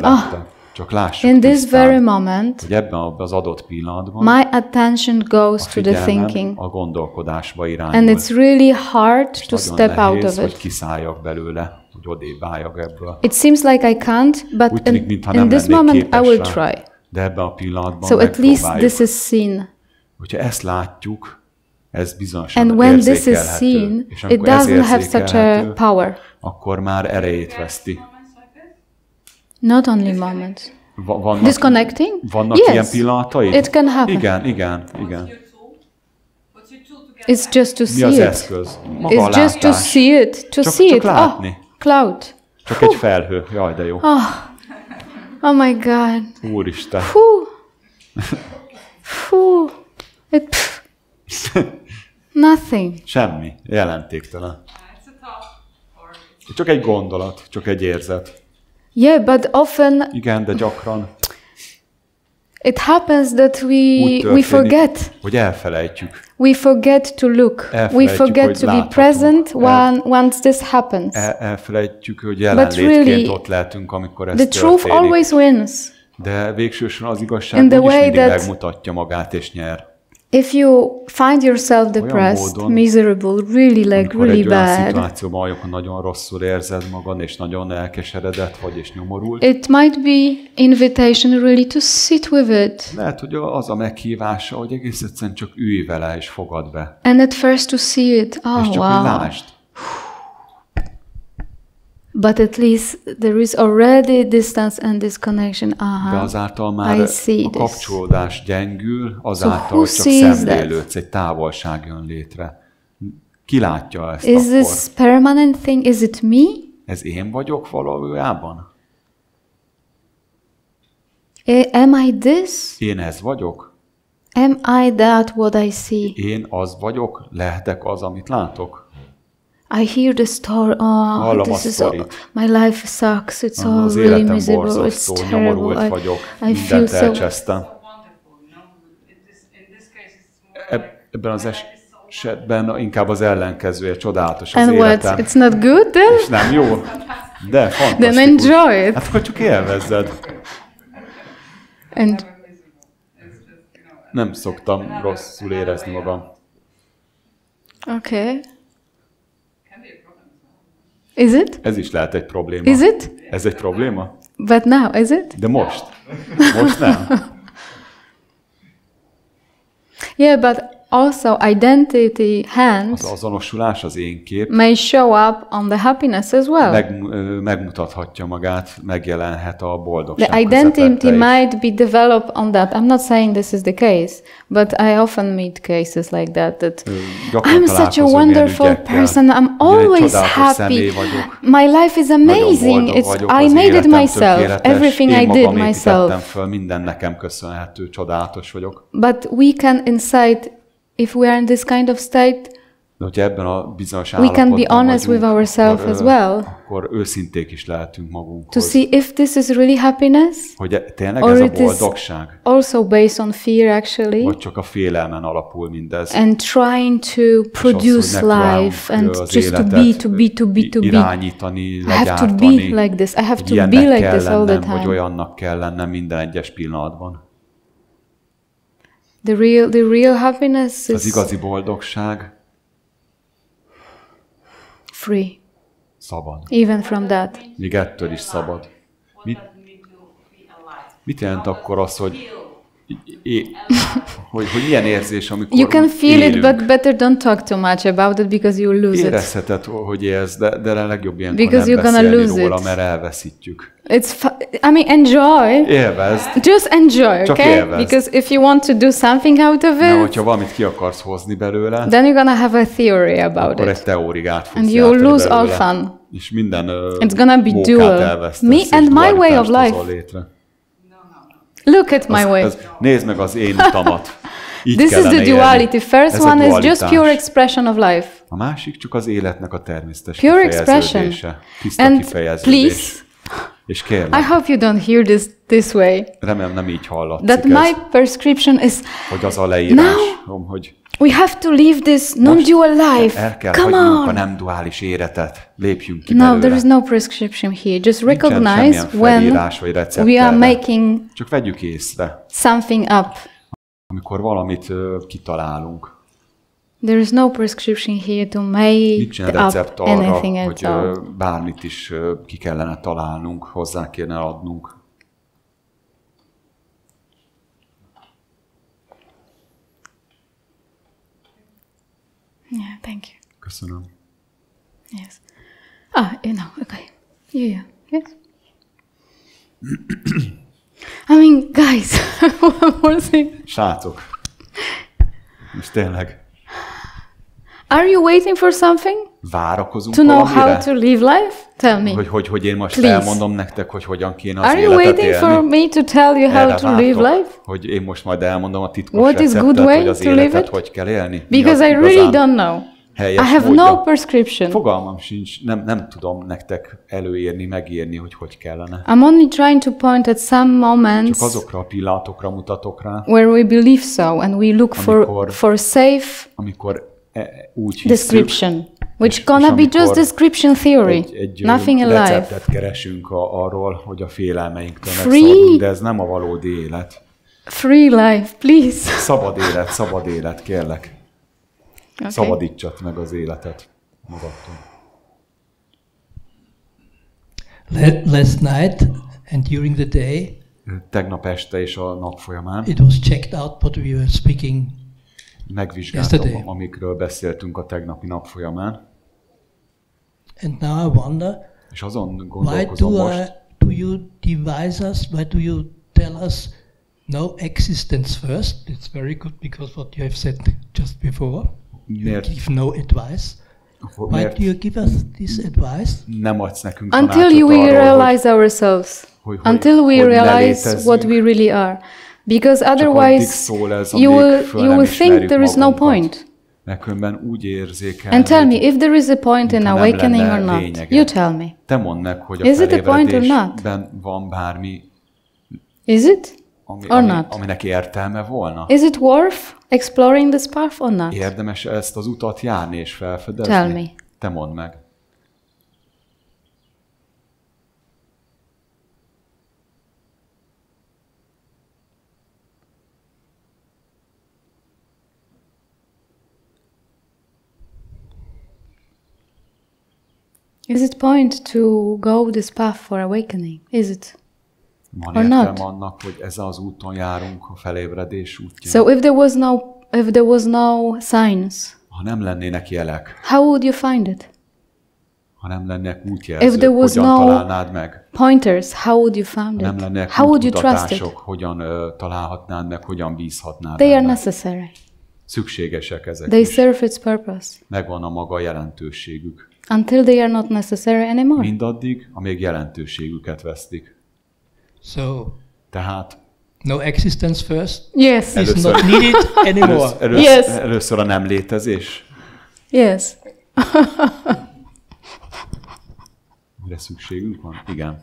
in this very moment,
hogy ebben az adott pillanatban
my attention goes to the thinking,
a gondolkodásba irányul.
And it's really hard to step out of it.
Hogy kiszálljak belőle, hogy odébb álljak ebből.
It seems like I can't, but in this moment I will try.
De ebben a pillanatban
so at least this is seen.
Hogyha ezt látjuk, ez bizonyosan
and when this is seen, it doesn't have such a power.
Akkor már erejét veszti.
Not only moments. Disconnecting?
Vannak ilyen pillanatai?
It can happen.
Igen.
It's just to see
it.
Mi
az eszköz? Maga
It's just to see it.
Csak látni.
Cloud.
Csak egy felhő. Jaj, de jó.
Oh my God.
Úristen.
Nothing.
Semmi. Jelentéktelen. Csak egy gondolat, csak egy érzet.
Yeah, but often
igen, de gyakran
it happens that we forget.
Hogy elfelejtjük.
We forget to look. We forget to be present once this happens.
Elfelejtjük, hogy jelenlétként ott lehetünk, amikor ez történik.
The truth always wins.
De végsősorban az igazság úgyis mindig megmutatja magát és nyer.
If you find yourself depressed, miserable, really bad,
olyan szituációban vagyok, hogy nagyon rosszul érzed magad, és nagyon elkeseredett vagy, és nyomorult.
It might be invitation really to sit with it.
Lehet, hogy az a meghívása, hogy egész egyszerűen csak ülj vele, és fogad be.
And at first to see it,
és csak
wow.
Lásd.
But at least there is already distance and disconnection.
De azáltal már a kapcsolódás gyengül, azáltal, hogy csak szemlélődsz, egy távolság jön létre. Ki látja ezt
is akkor? Is this permanent thing? Is it me?
Ez én vagyok valójában?
Am I this?
Én ez vagyok?
Am I that what I see?
Én az vagyok? Lehetek az, amit látok?
I hear the story. This is my life sucks. It's all really miserable. It's terrible. I feel so.
Ebben az esetben inkább az ellenkezője, csodálatos az
and
életem.
What? It's not good then?
És nem jó? De fantasztikus.
Then enjoy it.
Hát akkor csak élvezzed.
And
nem szoktam rosszul érezni magam.
Okay. Is it?
Ez is lehet egy probléma.
Is it?
Ez egy probléma?
But now, is it?
De most. Most nem.
Yeah, but also identity hands
az azonosulás, az én kép
may show up on the happiness as well.
Megmutathatja magát, megjelenhet a boldogság.
The identity might be developed on that. I'm not saying this is the case, but I often meet cases like that I'm such a wonderful person. I'm always happy. My life is amazing. I made it myself. Everything I did myself.
Minden nekem köszönhető, csodálatos vagyok.
But we can inside, if we are in this kind of state,
De hogyha ebben a bizonyos
we can be honest with ourselves as well.
Akkor őszinték is lehetünk magunkhoz.
To see if this is really happiness,
hogy tényleg ez a boldogság.
Also based on fear actually.
Vagy csak a félelmen alapul mindez.
And trying to produce life and just to be.
Irányítani,
I have to be like this. I have to be like this all the time.
Vagy olyannak kell lennem minden egyes pillanatban.
The real happiness is
az igazi boldogság.
Free.
Szabad.
Even from that.
Még ettől is szabad. Mit jelent akkor az, hogy milyen érzés, amikor
you can feel élünk. It, but better don't talk too much about it because you'll lose it.
Érezheted, hogy élsz, de a legjobb ilyenkor nem beszélni róla, mert elveszítjük.
I mean, enjoy.
Élvezd.
Just enjoy,
csak
okay?
Élvezd.
Because if you want to do something out of it,
de hogyha valamit ki akarsz hozni belőle,
then you're gonna have a theory about
akkor
it.
egy teóriát fogsz
and you'll lose all fun.
És minden
it's gonna be dual. Me and my way of life. Look at my way.
Nézd meg az én utamat.
This is the duality. First one is just pure expression of life.
A másik csak az életnek a természetes
pure expression.
Tiszta kifejeződés. És kérlek.
I hope you don't hear this way.
Remélem nem így hallatszik
that my prescription is
hogy az a leírásom, hogy
we have to live this non-dual life.
El kell hagynunk a nem duális életet. Lépjünk ki
belőle. No, there is no prescription here. Just recognize when we are making
csak vegyük észre.
Something up.
Amikor valamit kitalálunk.
There is no prescription here to make up anything at all.
Hogy bármit is ki kellene találnunk, hozzá kéne adnunk.
Yeah, thank you.
Köszönöm.
Yes. Okay. Yeah. Yes. I mean, guys, one more thing.
Srácok. Most tényleg.
Are you waiting for something?
Várakozunk
to know
valamire?
how to live life? Tell me.
Hogy én most elmondom nektek, hogy hogyan kéne az
Are
életet
you waiting for me to tell you how to live life?
Hogy én most majd elmondom a titkos receptet, hogy az életet hogy kell élni?
Because I really don't know. I have no prescription.
Fogalmam sincs, nem tudom nektek előírni, megírni, hogy kellene.
I'm only trying to point at some moments
csak azokra a pillanatokra mutatok rá,
where we believe so and we look for safe
úgy
description, which gonna be just description theory, nothing in life.
Receptet keresünk arról, hogy a félelmeinktől megszabadulunk, de ez nem a valódi élet.
Free life, please.
Szabad élet, kérlek. Okay. Szabadítsad meg az életet magadtól.
Last night and during the day,
tegnap este és a nap folyamán,
it was checked out what we were speaking.
Megvizsgáltam, amikről beszéltünk a tegnapi nap folyamán.
And now I wonder,
és azon gondolkozom most,
do you devise us, why do you tell us no existence first? It's very good because what you have said just before. You give no advice. Why do you give us this advice?
Nem adsz nekünk
until we realize ourselves. Until we realize what we really are. Because otherwise you will think there is no point.
Úgy érzékelni,
and tell me if there is a point in awakening or not. You tell me.
Te mondd meg, hogy
is it a point or not?
Van bármi.
Is it? Or not?
Aminek értelme volna?
Is it worth exploring this path or not?
Érdemes ezt az utat járni és felfedezni?
Tell me.
Te mondd meg.
Is it point to go this path for awakening? Is it?
Van értelme annak, hogy ezen az úton járunk a felébredés útján.
So if there was no signs,
ha nem lennének jelek,
how would you find it?
Ha nem lennének útjelzők, hogyan találnád meg?
Pointers, how would you find it?
Nem lennének
how would you trust it?
Hogyan találhatnád meg, hogyan bízhatnád
They are necessary.
Szükségesek ezek
They
is.
serve its purpose.
Megvan a maga jelentőségük.
Until they are not necessary anymore.
Mindaddig, amíg jelentőségüket vesztik.
So,
tehát
no existence first.
Yes.
Is not needed anymore.
Először a nem létezés.
Yes.
Mire szükségünk van? Igen.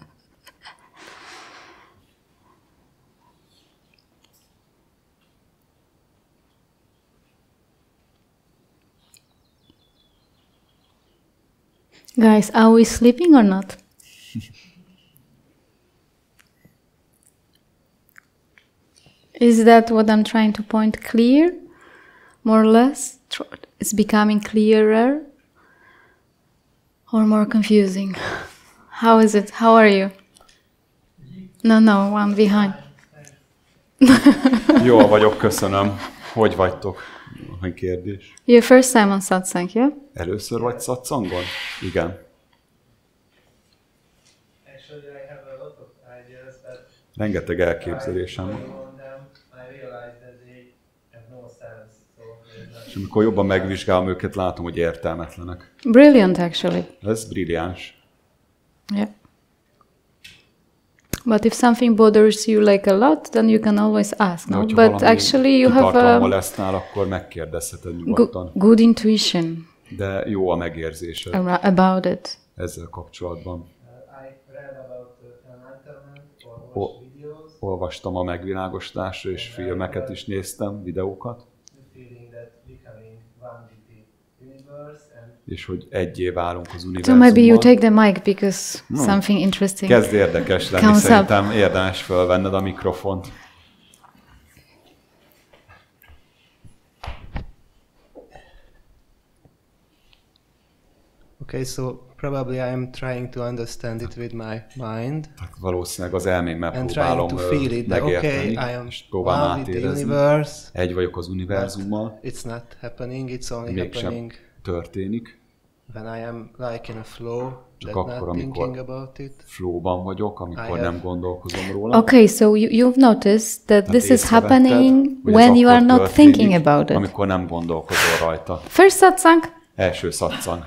Guys, are we sleeping or not? Is that what I'm trying to point clear? More or less? It's becoming clearer? Or more confusing? How is it? How are you? No, one behind.
Jól vagyok, köszönöm. Hogy vagytok? Van kérdés.
Your first time on Szatszang, yeah?
Először vagy Szatszangon? Igen. Rengeteg elképzelésem van. És amikor jobban megvizsgálom őket, látom, hogy értelmetlenek.
Brilliant, actually.
Ez brilliáns.
Yeah. But if something bothers you like a lot, then you can always ask, no? But actually you have a
molesztál, akkor megkérdezheted nyugodtan.
Good intuition.
De jó a megérzésed.
About it.
Ezzel kapcsolatban. Olvastam a megvilágosításra, és filmeket is néztem, videókat. És hogy egyé válunk az univerzumban.
So maybe you take the mic because something interesting.
Kezd érdekes lenni, szerintem érdemes felvenned a mikrofont.
Okay, so probably I am trying to understand it with my mind.
Tehát valószínűleg az elmémmel próbálom megérteni, és próbálom átérezni. Egy vagyok az univerzummal.
It's not happening, it's only happening.
Történik.
When I am like in a flow,
csak akkor, amikor flowban vagyok, amikor nem gondolkozom róla.
Okay, so you've noticed that this is happening when you are not thinking about it.
Amikor nem gondolkozol rajta.
First Szatszang.
Első Szatszang.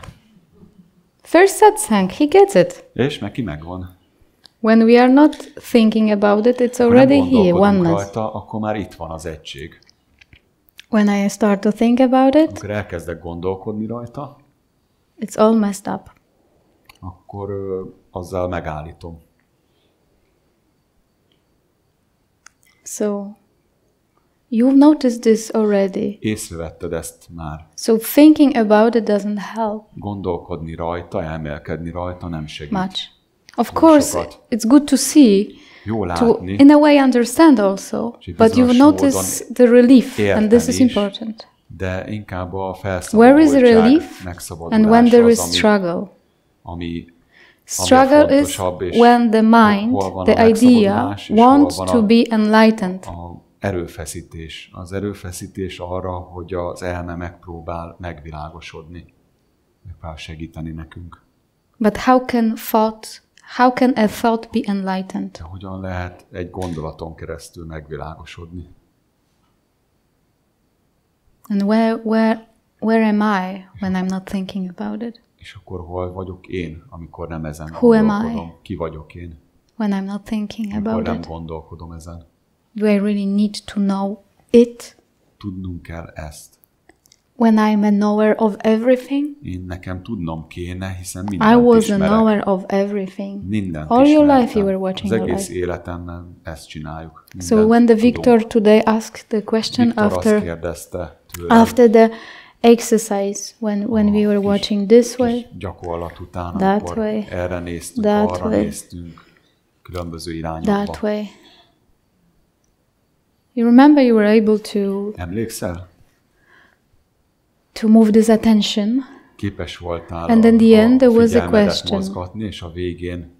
First Szatszang, he gets it.
És neki megvan.
When we are not thinking about it, it's already here, oneness.
Rajta, akkor már itt van az egység.
When I start to think about it,
amikor elkezdek gondolkodni rajta,
it's all messed up.
Akkor azzal megállítom.
So, you've noticed this already.
Észrevetted ezt már.
So thinking about it doesn't help.
Gondolkodni rajta, elmélkedni rajta nem segít.
Much. Of course, it's good to see.
Jó látni.
To, in a way, understand also. But you notice the relief, and this is important.
De inkább a
where is the relief, and when there is struggle. Struggle is when the mind, the idea, wants to be enlightened.
Az erőfeszítés arra, hogy az elme megpróbál megvilágosodni, megpróbál segíteni nekünk.
But how can a thought be enlightened?
De hogyan lehet egy gondolaton keresztül megvilágosodni?
And where am I when I'm not thinking about it?
És akkor hol vagyok én, amikor nem ezen
Who
gondolkodom?
am I?
Ki vagyok én?
When I'm not thinking
amikor
about
nem
it?
gondolkodom ezen.
Do I really need to know it?
Tudnunk kell ezt.
When I'm a knower of everything?
Én nekem tudnom kéne, hiszen mindent
I was
ismerek.
a knower of everything.
Mindent
All
ismertem.
your life you were watching
az
your
egész
life.
életemben ezt csináljuk. Mindent
So when the Victor
tudunk.
today asked the question
Viktor azt
after
kérdezte tőlem,
after the exercise when we were watching this way,
gyakorlat után,
that
amikor
way,
erre néztünk,
that
arra
way,
néztünk, különböző irányokba.
that way. You remember you were able to
Emlékszel?
To move this attention.
Képes voltál
and in the end there was a question.
Mozgatni, és a végén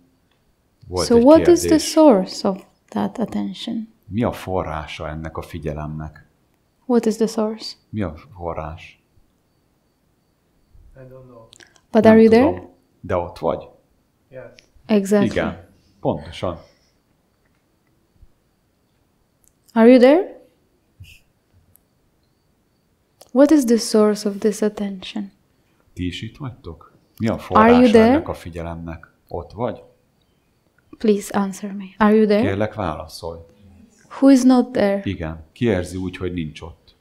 volt
so
egy
what
kérdés.
is the source of that attention?
Mi a forrása ennek a figyelemnek?
What is the source?
Mi a forrás?
I don't know.
But
Nem
are you
tudom,
there?
de ott vagy.
Yes.
Exactly.
Igen, pontosan.
Are you there? What is the source of this attention?
Ti is itt vagytok? Mi a forrása ennek a figyelemnek? Ott vagy?
Please answer me. Are you there?
Kérlek, válaszolj.
Who is not there?
Igen. Ki érzi úgy, hogy nincs ott?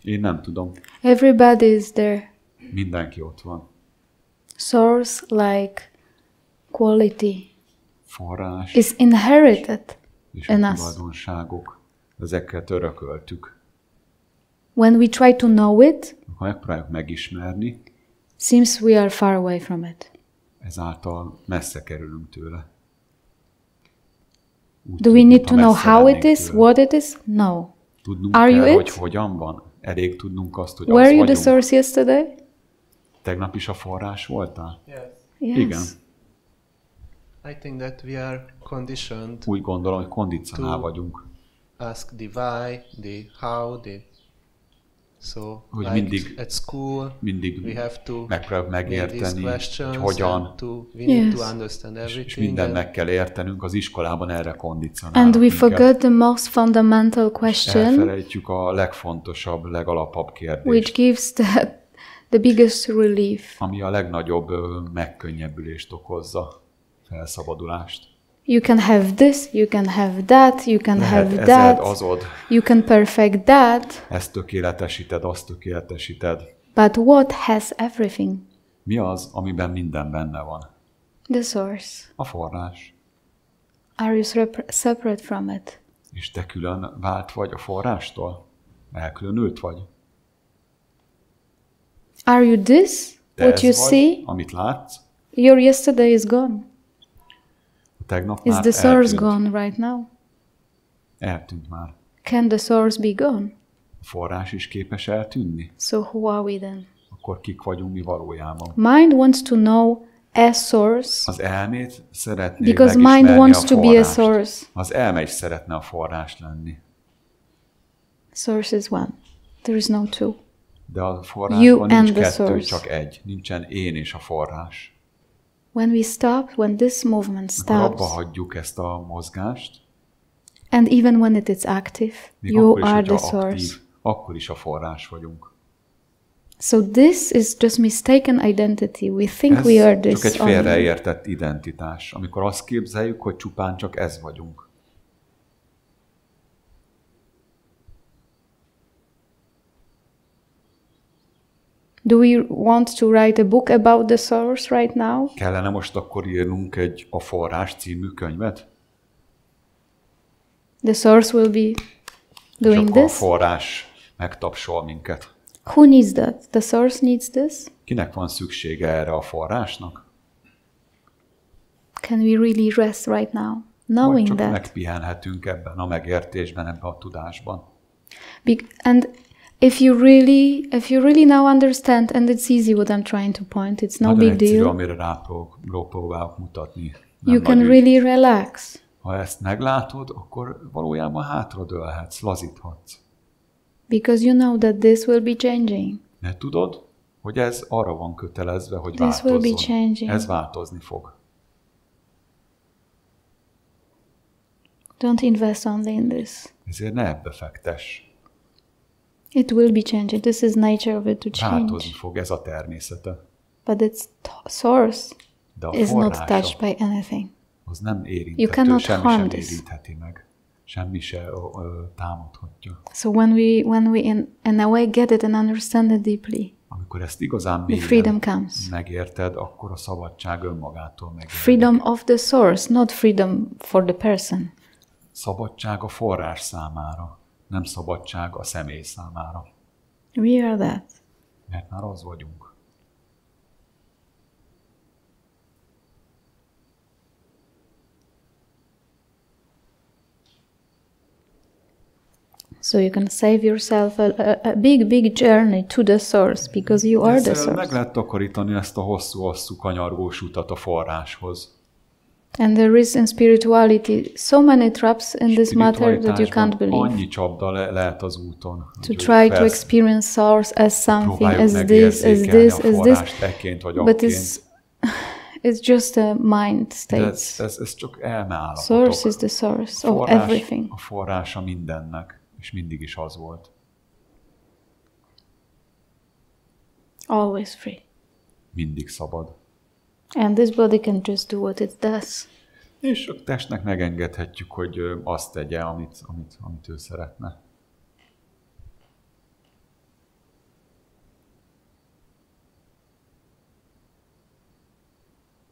Én nem tudom.
Everybody is there.
Mindenki ott van.
Source like quality.
Forrás.
Is inherited
és
in
a
us.
tulajdonságok. Ezeket örököltük.
When we try to know it,
ha megpróbáljuk megismerni,
seems we are far away from it.
Ezáltal messze kerülünk tőle.
Do we need to know how it is, what it is? No.
Tudnunk
Are
kell,
you
hogy
it?
hogyan van. Elég tudnunk azt, hogy
Were
az
you
vagyunk.
the source yesterday?
Tegnap is a forrás voltál?
Yes.
Yes.
Igen.
I think that we are conditioned.
Úgy gondolom, hogy kondicionál vagyunk.
Ask the why, the how, the so
hogy
like
mindig,
at school we have to
megpróbáljuk megérteni, hogy hogyan,
we need to understand everything,
és mindent meg kell értenünk, az iskolában erre kondicionálnak
And we
minket.
forgot the most fundamental question,
elfelejtjük a legfontosabb, legalapabb kérdést,
which gives the biggest relief.
Ami a legnagyobb megkönnyebbülést okozza, felszabadulást.
You can have this, you can have that, you can
Lehet
have
ezed,
that,
azod,
you can perfect that.
Ezt tökéletesíted, azt tökéletesíted.
But what has everything?
Mi az, amiben minden benne van?
The source.
A forrás.
Are you separate from it?
És te külön vált vagy a forrástól? Elkülönült vagy?
Are you this?
Te
What you
vagy,
see?
amit látsz?
Your yesterday is gone.
Tegnap
Is
már
the source
eltűnt.
gone right now?
Eltűnt már.
Can the source be gone?
A forrás is képes eltűnni?
So who are we then?
Akkor kik vagyunk mi valójában?
Mind wants to know a source.
Az elmét szeretné
Because
megismerni
mind wants
a
to be a
forrást.
source.
Az elme is szeretne a forrás lenni.
Source is one. There is no two.
De a forrásban nincs kettő,
source.
csak egy. Nincsen én és a forrás.
When this movement
Akkor abba
stops,
hagyjuk ezt a mozgást,
and even when it is active,
még
you
akkor is,
are the
hogyha
source.
aktív, akkor is a forrás vagyunk.
So this is just mistaken identity. We think
Ez
we are
csak
this
egy
only.
félreértett identitás, amikor azt képzeljük, hogy csupán csak ez vagyunk.
Do we want to write a book about the source right now?
Kellene most akkor írnunk egy A forrás című könyvet?
The source will be doing
és akkor a
this?
forrás megtapsol minket.
Who needs that? The source needs this?
Kinek van szüksége erre a forrásnak?
Can we really rest right now,
Vagy
knowing
csak
that?
megpihenhetünk ebben a megértésben, ebben a tudásban.
And if you really now understand, and it's easy what I'm trying to point, it's no
Nagyon
big
egyszerű,
deal.
amire próbálok mutatni. Nem
You can
nagy ügy.
really relax.
Ha ezt meglátod, akkor valójában hátradőlhetsz, lazíthatsz.
Because you know that this will be changing.
Mert tudod, hogy ez arra van kötelezve, hogy
This will be
változzon.
changing.
Ez változni fog.
Don't invest only in this.
Ezért ne ebbe fektess.
It will be changing. This is nature of it to
Változni
change.
fog, ez a természete.
But its source
De a
is not touched
forrása
by anything.
az nem
You
érinthető,
cannot
semmi
harm
sem
this.
érintheti meg. Semmi se támadhatja.
So when we in a way get it and understand it deeply,
Amikor ezt igazán
the freedom
mélyen
comes.
megérted, akkor a szabadság önmagától megjelenik.
Freedom of the source, not freedom for the person.
Szabadság a forrás számára, nem szabadság a személy számára.
We are that.
Mert már az vagyunk.
So you can save yourself a big journey to the source because you are the
Ezzel meg
source.
lehet takarítani ezt a hosszú kanyargós utat a forráshoz.
And there is in spirituality so many traps in this matter that you can't believe.
Annyi csapda lehet az úton.
To try to experience source as something, as this, as this, as this. But it's just a mind state.
Ez csak elmeállapotok.
Source is the source of everything.
A forrása mindennek, és mindig is az volt.
Always free.
Mindig szabad.
And this body can just do what it does.
És a testnek megengedhetjük, hogy azt tegye, amit ő szeretne.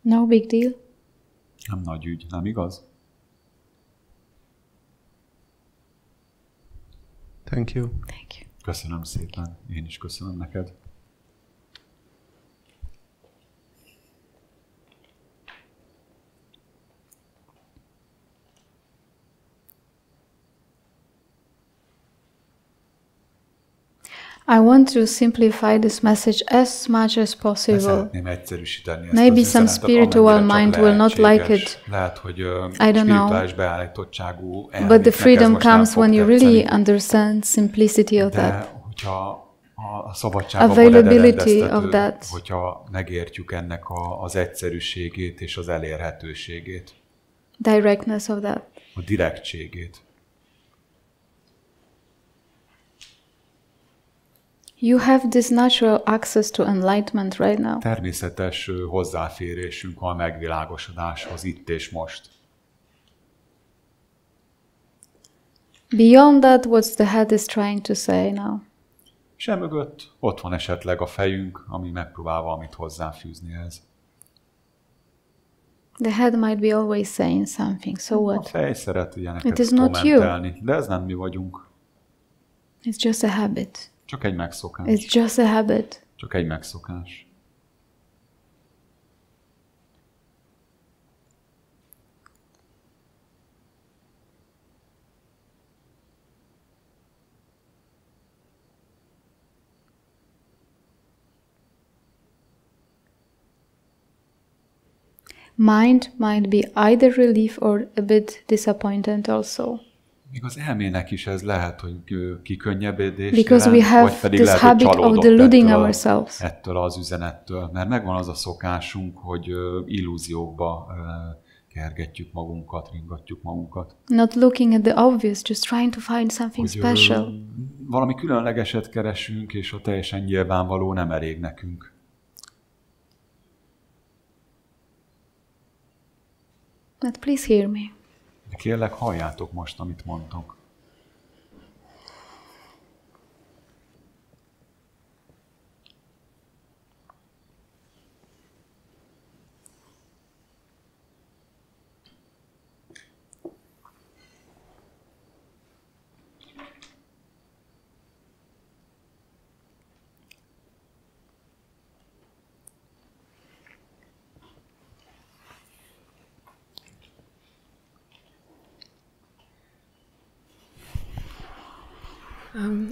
No big deal.
Nem nagy ügy, nem igaz?
Thank you.
Thank you.
Köszönöm szépen. Én is köszönöm neked.
I want to simplify this message as much as possible.
Szeretném egyszerűsíteni ezt
Maybe
az
some
üzenetet,
spiritual
amennyire csak
mind will not like it.
Lehet, hogy
I don't
spirituális beállítottságú
But the freedom comes when you really understand simplicity of that.
De hogyha a szabadságban eredeztető, hogyha megértjük ennek az egyszerűségét és az elérhetőségét.
Directness of that.
A direktségét.
You have this natural access to enlightenment right now.
Természetes hozzáférésünk van a megvilágosodáshoz itt és most.
Beyond that, what's the head is trying to say now?
És emögött ott van esetleg a fejünk, ami megpróbál valamit hozzáfűzni ehhez.
The head might be always saying something, so what?
A fej szeret ilyeneket kommentelni, de ez nem mi vagyunk.
It's just a habit.
Csak egy megszokás.
It's just a habit.
Csak egy megszokás.
Mind might be either relief or a bit disappointed also.
Még az elmének is ez lehet, hogy kikönnyebbedés
Because we have
vagy pedig
this
lehet,
habit of deluding ourselves.
Ettől az üzenettől. Mert megvan az a szokásunk, hogy illúziókba kergetjük magunkat, ringatjuk magunkat.
Not looking at the obvious, just trying to find something
hogy,
special.
Valami különlegeset keresünk, és a teljesen nyilvánvaló nem elég nekünk.
But please hear me.
De kérlek, halljátok most, amit mondtok.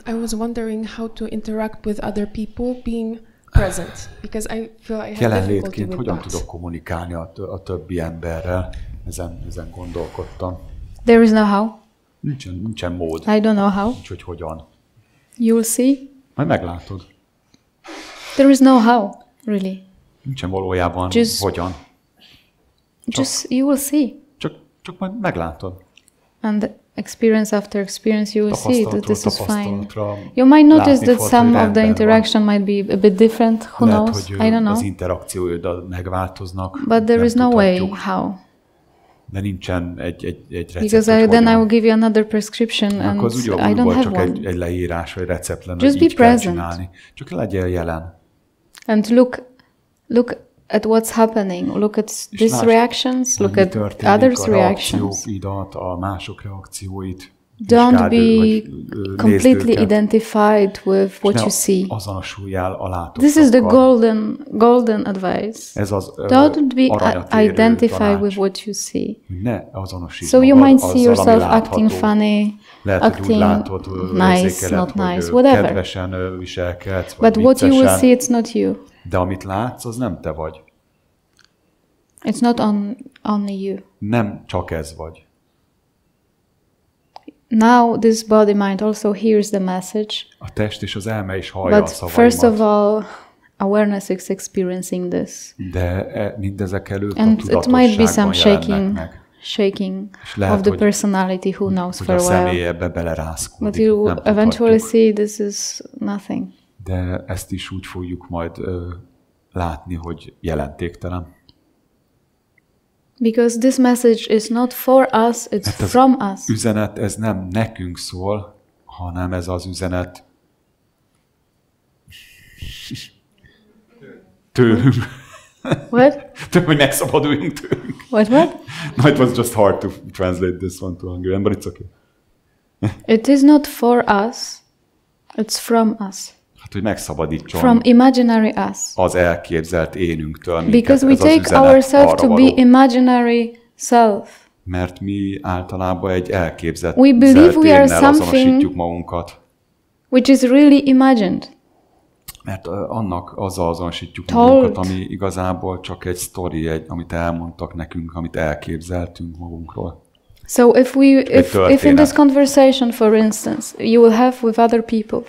I was wondering how to interact with other people being present, because I feel I have difficulty with
hogyan
that.
tudok kommunikálni a többi emberrel? Ezen gondolkodtam.
There is no how.
Nincsen mód.
I don't know how.
Nincs, hogy hogyan.
You'll see.
Majd meglátod.
There is no how, really.
Nincsen valójában hogyan.
Just you will see.
Csak majd meglátod.
And experience after experience, you will see that this is fine. You might notice that some of the interaction might be a bit different. Who knows? I don't know.
Az interakcióid megváltoznak.
But there is no way how.
De nincsen egy recept.
Because then I will give you another prescription, and I don't have
csak
one.
egy leírás vagy recept lenne,
Just be present.
Csinálni. Csak legyél jelen.
And look at what's happening. Look at these reactions. Look at others' reactions.
A mások reakcióit.
Don't be completely identified with what you see.
Azonosuljál a látókkal.
This is the golden advice. Don't be identified with what you see.
Ne azonosíts.
So you might see yourself acting funny, acting nice, not nice, whatever.
Kedvesen viselkedsz, vagy
But what you will see, it's not you.
De amit látsz, az nem te vagy.
It's not only you.
Nem csak ez vagy.
Now this body mind also hears the message.
A test és az elme is hallja a szavaimat.
First of all, awareness is experiencing this.
De mindezek előtt
and
a
it might be some
shaking
lehet, of the personality, who knows, for a while.
A személyebe belerázkódik.
But you eventually see this is nothing.
De ezt is úgy fogjuk majd látni, hogy jelentéktelen.
Because this message is not for us, it's from us.
Üzenet, ez nem nekünk szól, hanem ez az üzenet tőlünk.
What?
Hogy megszabaduljunk tőlünk.
What?
No, it was just hard to translate this one to Hungarian, but it's okay.
It is not for us, it's from us.
Hát, hogy megszabadítson
from imaginary us.
Az elképzelt énünktől.
Because we take ourselves to be imaginary self.
Mert mi általában egy elképzelt
we believe we are
azonosítjuk magunkat.
Which is really imagined.
Mert azzal azonosítjuk magunkat, ami igazából csak egy sztori, amit elmondtak nekünk, amit elképzeltünk magunkról.
So if in this conversation, for instance, you will have with other people,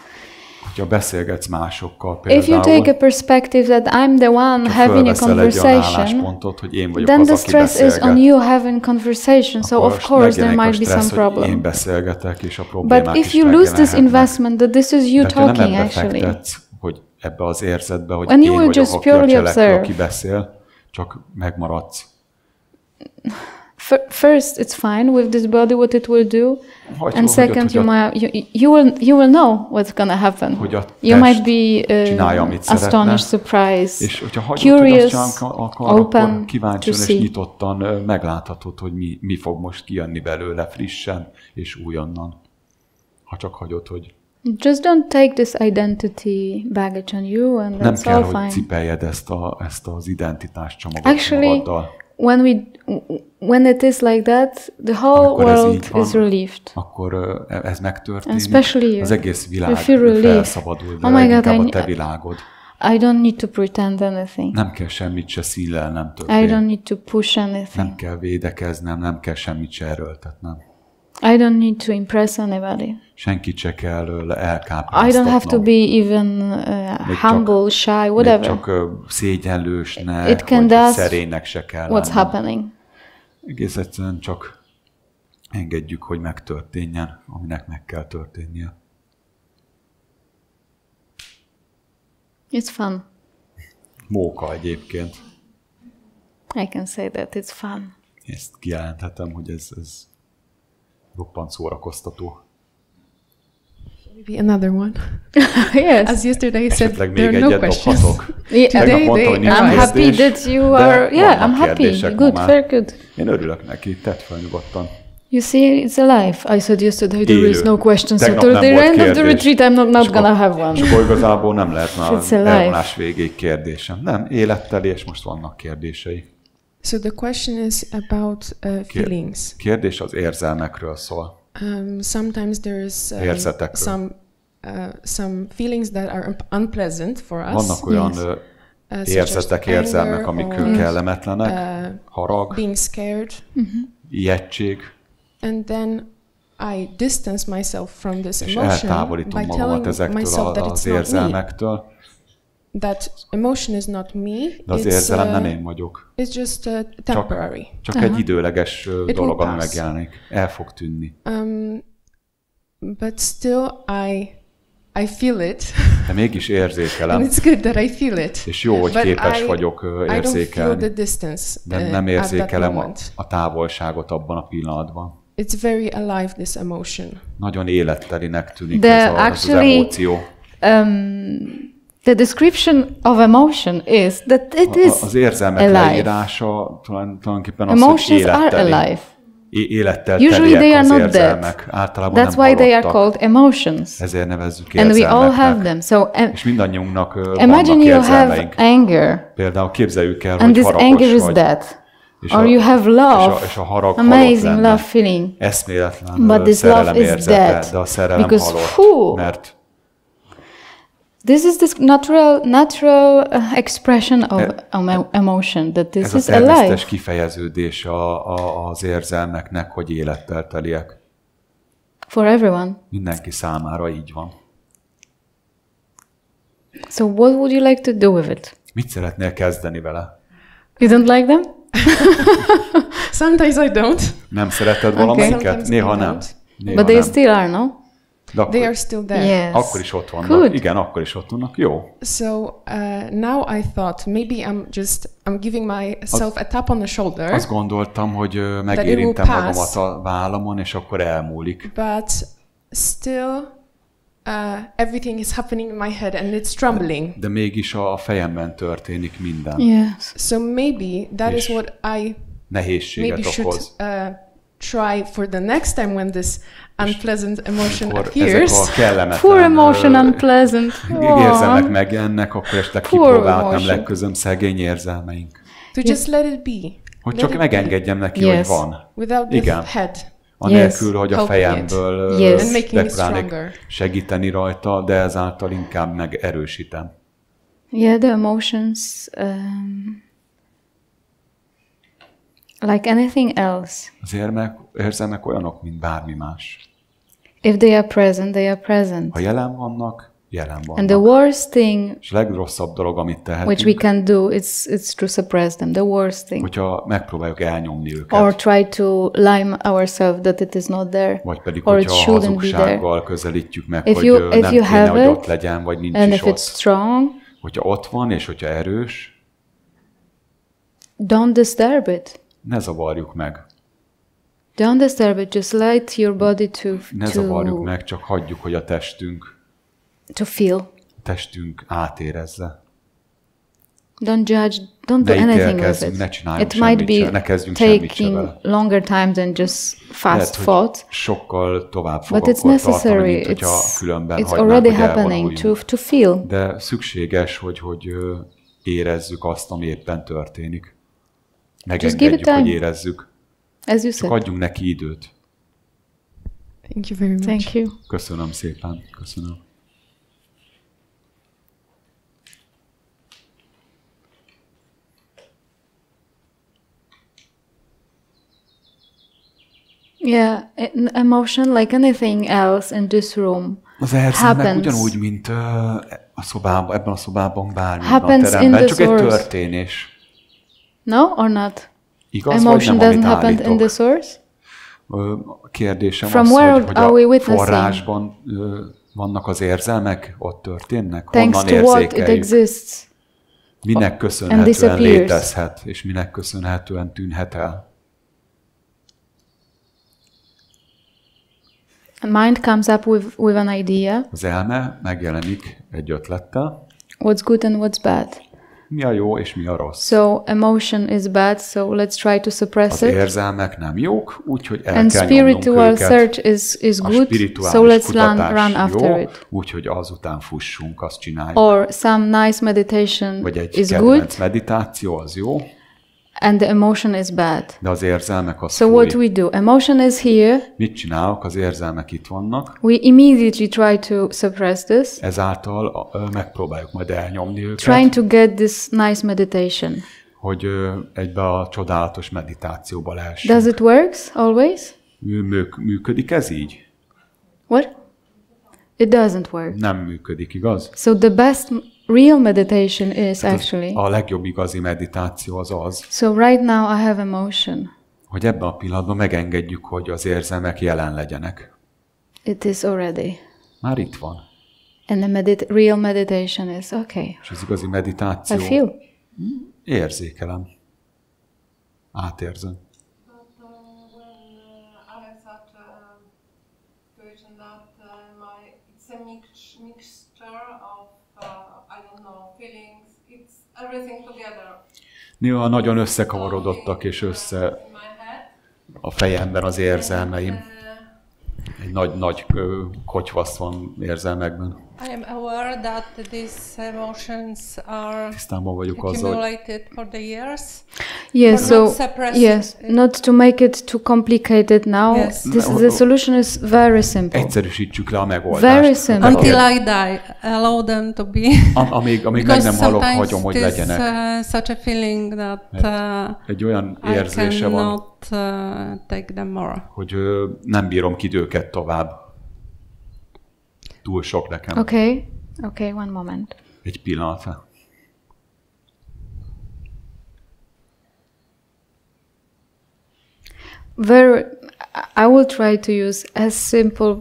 hogyha beszélgetsz másokkal például,
if you take a perspective that I'm the one having a conversation,
hogy én vagyok
then
az,
the stress is on you having conversation, so of course there might be some problem.
Én beszélgetek, és a problémák
But if you lose this investment, that this is you talking actually,
hogy ebbe az érzetbe, hogy én vagyok, aki a cselekvő, aki beszél, csak megmaradsz.
First, it's fine with this body what it will do, and second, you will know what's gonna happen. You might be astonished, surprised, curious, open to see.
És nyitottan megláthatod, hogy mi fog most kijönni belőle frissen és újonnan. Ha csak hagyod, hogy
just don't take this identity baggage on you, and that's all fine.
Nem kell, hogy cipeljed ezt az identitás csomagot magaddal.
When it is like that, the whole world is relieved.
Akkor ez megtörténik,
especially
az egész világ felszabadul, de leginkább a te világod.
I don't need to pretend anything.
Nem kell semmit se szílelnem többé.
I don't need to push anything.
Nem kell védekeznem, nem kell semmit se erőltetnem.
I don't need to impress anybody.
Senkit se kell elkápráztatnom.
I don't have to be even humble, shy, whatever.
Még csak szégyenlősnek, vagy szerénynek se kell
what's happening.
Egész egyszerűen csak engedjük, hogy megtörténjen, aminek meg kell történnie.
It's fun.
Móka egyébként.
I can say that it's fun.
Ezt kijelenthetem, hogy ez roppant szórakoztató.
Maybe another one.
Yes.
As yesterday said,
esetleg
there
még
are no questions.
I'm
happy that you are. Yeah, I'm happy. Good, very good.
Én örülök neki, tedd fel nyugodtan.
You see, it's alive. I said yesterday there is no question, so till the end of the retreat I'm not gonna have one.
És akkor igazából nem lehet már elvonulás végéig kérdésem. Nem, életteli, és most vannak kérdései.
So the question is about feelings.
Kérdés az érzelmekről szól.
Sometimes there's some feelings that are unpleasant for us.
Vannak olyan érzetek, érzelmek, amik kellemetlenek, harag,
being scared,
ijegység.
And then I distance myself from this emotion
és eltávolítom magamat ezektől az érzelmektől.
That emotion is not me.
De az érzelem nem én vagyok.
It's just temporary.
Csak egy időleges dolog, ami megjelenik. El fog tűnni.
But still I feel it.
De mégis érzékelem.
And it's good that I feel it.
És jó, hogy képes vagyok érzékelni.
I don't feel the distance.
De nem érzékelem a távolságot abban a pillanatban.
It's very alive, this emotion.
Nagyon élettelinek tűnik ez az emóció.
The description of emotion is that it is
az érzelmek leírása tulajdonképpen az, hogy életteli. Élettel teliek az érzelmek. Általában
That's why they are called emotions.
Ezért nevezzük
érzelmeknek. And we all have them. So,
és mindannyiunknak
vannak
érzelmeink.
You have anger.
Például képzeljük el,
and
hogy haragos
anger
vagy.
Is death. Or you have love,
és a harag
amazing love feeling.
Eszméletlen
but this
szerelem
love is
érzete,
dead.
De a szerelem halott, mert
this is this natural expression of emotion, that this is alive. Ez a természetes
kifejeződés az érzelmeknek, hogy élettel teliek.
For everyone.
Mindenki számára így van.
So what would you like to do with it?
Mit szeretnél kezdeni vele?
You don't like them?
Sometimes I don't.
Nem szereted valamelyiket? Néha nem.
But they still are, no?
They are still there.
Yes.
Akkor is ott vannak.
Good.
Igen, akkor is ott vannak. Jó.
So now I thought maybe I'm giving myself a tap on the shoulder.
Azt gondoltam, hogy megérintem magamat a vállamon, és akkor elmúlik.
But still everything is happening in my head and it's trembling.
De mégis a fejemben történik minden.
Yes.
So maybe that is what I maybe should try for the next time when this unpleasant emotion appears.
Poor emotion, unpleasant.
Érzelmek megjelennek, akkor esetleg kipróbáltam legközöm szegény érzelmeink.
To just let it be.
Hogy csak megengedjem neki, hogy van.
Without
igen.
the head.
Anélkül, hogy a fejemből megpróbálnék segíteni rajta, de ezáltal inkább megerősítem.
Yeah, the emotions, like anything else.
Az érzelmek olyanok, mint bármi más.
If they are present, they are present.
Ha jelen vannak, jelen vannak.
And the worst thing,
és a legrosszabb dolog, amit tehetünk,
which we can do, it's to suppress them. The worst thing.
Hogyha megpróbáljuk elnyomni őket.
Or try to lie ourselves that it is not there.
Vagy pedig, hogyha hazugsággal közelítjük meg, hogy nem kéne, hogy ott legyen, vagy nincs
and
is
if it's strong,
hogyha ott van, és hogyha erős,
don't disturb it.
Ne zavarjuk meg.
Don't disturb it, just let your body to
ne zavarjuk meg, csak hagyjuk, hogy a testünk
to feel.
A testünk átérezze.
Don't judge, don't do anything with it. It might be taking longer time than just fast thought.
Sokkal tovább fog
but it's necessary. It's already happening to feel.
De szükséges, hogy érezzük azt, ami éppen történik. Megengedjük, hogy érezzük.
As you
csak adjunk neki időt.
Thank you very much.
Thank you.
Köszönöm szépen. Köszönöm.
Yeah, emotion like anything else in this room
az érzelmek ugyanúgy, mint a szobában, ebben a szobában bármi a
teremben,
csak egy történés.
No or not?
Igaz,
emotion doesn't happen in the source?
A kérdésem from az, hogy a forrásban vannak az érzelmek, ott történnek, honnan érzékeljük. Minek köszönhetően létezhet, és minek köszönhetően tűnhet el.
A mind comes up with an idea.
Az elme megjelenik egy ötlettel.
What's good and what's bad.
Mi a jó és mi a rossz.
So emotion is bad, so let's try to suppress it.
Az érzelmek nem jók, úgyhogy el
and
kell nyomnunk őket.
And spiritual search is good, so let's run after it.
Úgyhogy azután fussunk, azt csináljuk.
Or some nice meditation
vagy egy
is
kedvenc meditáció, az jó.
And the emotion is bad.
De az érzelmek az
so fúj. What we do? Emotion is here.
Mit csinálok? Az érzelmek itt vannak.
We immediately try to suppress this.
Ezáltal megpróbáljuk majd elnyomni őket.
Trying to get this nice meditation.
Hogy egybe a csodálatos meditációba lehessünk.
Does it works always?
Működik ez így?
What? It doesn't work.
Nem működik, igaz?
So the best real meditation is actually.
A legjobb igazi meditáció az.
So right now I have emotion.
Hogy ebben a pillanatban megengedjük, hogy az érzelmek jelen legyenek.
It is already.
Már itt van.
And the real meditation is okay.
És az igazi meditáció.
I feel.
Érzékelem. Átérzem. Néha nagyon összekavarodottak és össze a fejemben az érzelmeim. Egy nagy kotyvasz van érzelmekben.
I am aware that these emotions are
accumulated
for the years.
Yes, so yes, not to make it too complicated now. Yes. The solution is very simple.
Egyszerűsítsük le a megoldást.
Very simple.
Until I die, allow them to be.
Amíg meg nem halok, hagyom, hogy legyenek.
Such a feeling that
egy olyan érzése van,
take them more.
hogy nem bírom ki őket tovább. Túl sok nekem.
Okay, one moment.
Egy pillanat.
I will try to use as simple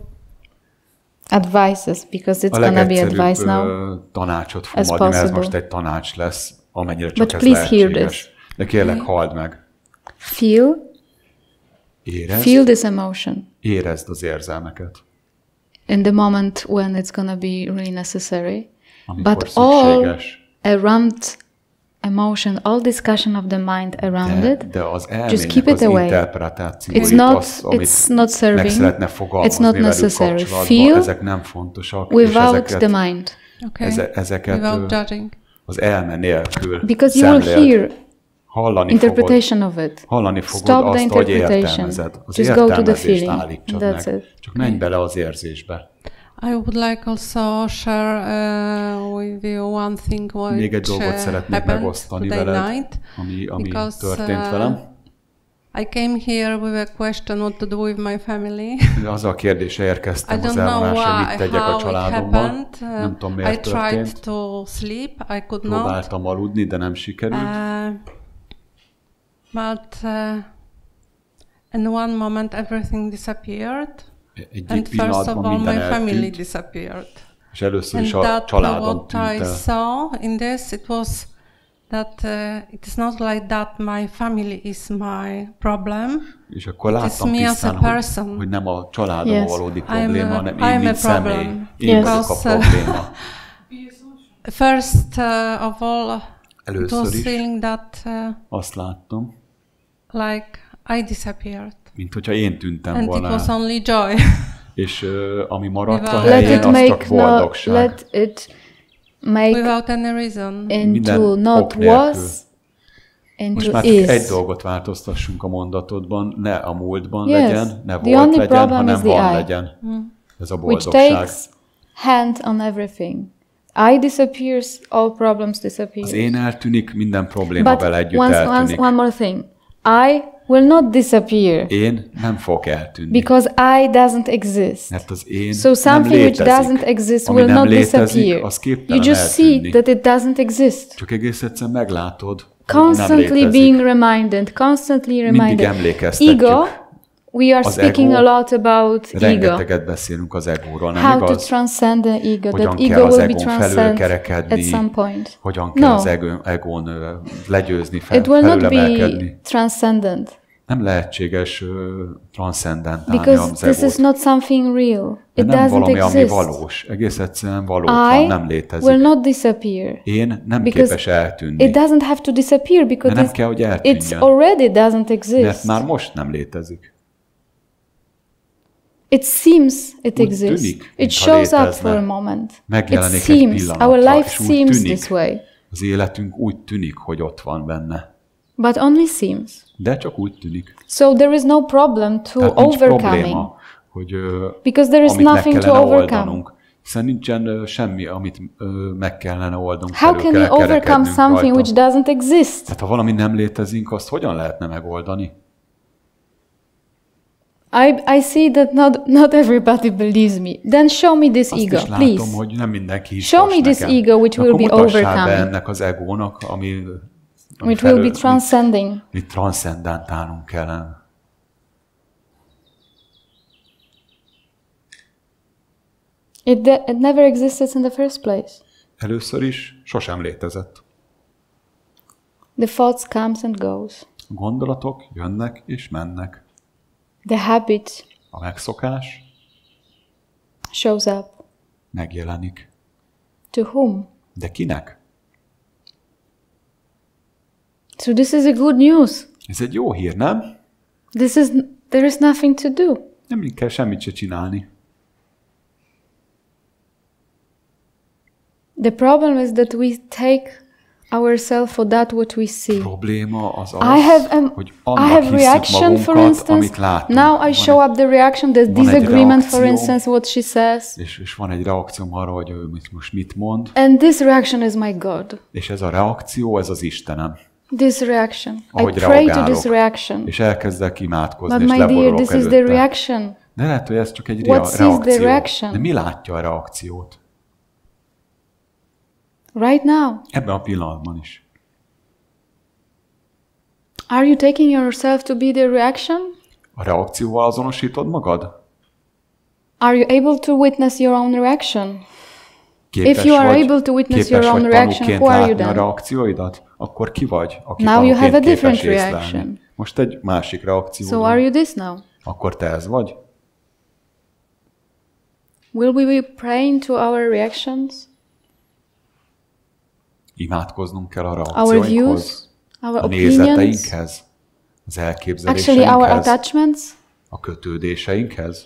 advices because it's gonna be advice now.
Tanácsot fogom adni, mert ez most egy tanács lesz, amennyire csak ez lehetséges. De kérlek, halld meg.
Feel this emotion.
Érezd az érzelmeket.
in the moment when it's going to be really necessary. But all around emotion, all discussion of the mind around it, just keep it away. It's not serving. It's not necessary. Feel without the mind.
Without judging.
Az elme nélkül
because you will hear
interpretation
of it.
Stop the interpretation.
Just go to the feeling. That's it.
Csak menj bele az érzésbe.
I would like also share with you one thing
még egy dolgot szeretnék megosztani veled, ami történt velem.
I came here with a question what to do with my family.
Az a kérdése érkeztem az elvonásra, mit tegyek a családomban. Nem tudom, miért történt.
I tried to sleep, I could not.
Próbáltam aludni, de nem sikerült.
But in one moment everything disappeared. And first of all my family disappeared.
És először is a családom tűnt el.
What I saw in this, it was that it is not like that my family is my problem.
És akkor láttam tisztán, hogy nem a családommal valódi probléma, hanem én, mint személy. Én vagyok a probléma.
First of all, it was feeling that
azt láttam,
like I disappeared.
Mint hogyha én tűntem volna.
And it was only joy.
És ami maradt a helyén, az csak boldogság.
Let it make
without any reason.
Into not was, into
most már
is.
Egy dolgot változtassunk a mondatodban, ne a múltban legyen, ne volt legyen, hanem van legyen. Ez a boldogság.
Which takes hand on everything. I disappears, all problems disappear.
Az én eltűnik, minden probléma vele együtt eltűnik.
One more thing. I will not disappear.
Én nem fog eltűnni.
Because I doesn't exist.
Mert az én
so something
nem
which doesn't exist will not disappear. You just see that it doesn't exist.
Csak egész egyszerűen meglátod,
constantly being reminded, constantly reminded. Ego, we are speaking a lot about ego.
Rengeteget beszélünk az egóról, nem
igaz?
How
to transcend the ego,
hogyan
that ego will be transcended at some point.
Hogyan kell az egón legyőzni,
it will not be transcendent.
Nem lehetséges transzcendentálni az
egót.
Because
this is not something real. It
nem
doesn't
valami,
exist.
ami valós. Egész egyszerűen valótlan, nem létezik.
Will not disappear.
Én nem képes eltűnni.
It doesn't have to disappear because
nem kell, hogy eltűnjön.
It already doesn't exist.
Mert már most nem létezik.
It seems it exists.
Tűnik,
it shows up for a moment.
Megjelenik
it seems, our life seems
tűnik,
this way.
Az életünk úgy tűnik, hogy ott van benne.
But only seems.
De csak úgy tűnik.
So there is no problem to overcoming.
Probléma, hogy,
because there is nothing to overcome.
Hiszen nincsen semmi, amit meg kellene oldanunk.
How can we overcome something which doesn't exist?
Hát ha valami nem létezik, azt hogyan lehetne megoldani?
I see that not everybody believes me. Then show me this ego,
látom,
please.
Hogy nem mindenki
show me this ego which will be overcoming.
Ennek az egónak, ami
which will be transcending.
Mit transzcendentálnunk kellene.
It never existed in the first place.
Először is sosem létezett.
The thoughts comes and goes.
A gondolatok jönnek és mennek.
The habit
a megszokás
shows up.
Megjelenik.
To whom?
De kinek?
So this is a good news.
Ez egy jó hír, nem?
There is nothing to do.
Nem kell semmit se csinálni.
The problem is that we take ourselves for that what we see.
Probléma az, hogy
I have reaction, for instance. Now I show up the reaction, there's disagreement, for instance, what she says.
És van egy reakcióm arra, hogy ő most mit mond.
And this reaction is my God.
És ez a reakció, ez az Istenem.
This reaction. I pray to this reaction.
És elkezdek imádkozni,
but
és leborulok
this is the reaction.
De lehet, hogy ez csak egy reakció. De mi látja a reakciót?
Right now.
Ebben a pillanatban is.
Are you taking yourself to be the reaction?
A reakcióval azonosítod magad?
Are you able to witness your own reaction? If you are able to witness your own reaction, who are you then?
A reakcióidat? Akkor ki vagy, aki
now you have a different reaction.
Most egy másik reakció.
So are you this now?
Akkor te ez vagy?
Will we be praying to our reactions?
Imádkoznunk kell a reakcióinkhoz, a nézeteinkhez, az elképzeléseinkhez,
actually our attachments?
A kötődéseinkhez.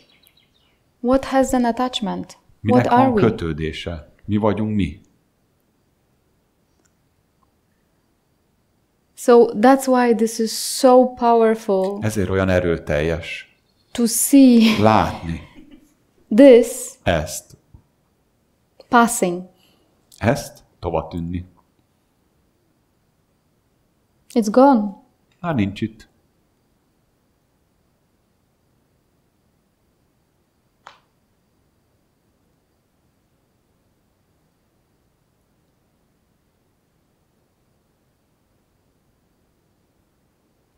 What has an attachment?
Minek
What are
van kötődése? Mi vagyunk mi?
So that's why this is so powerful.
Ezért olyan erőteljes.
To see.
Látni.
This.
Ezt.
Passing.
Ezt tovább tűnni.
It's gone.
Már nincs itt.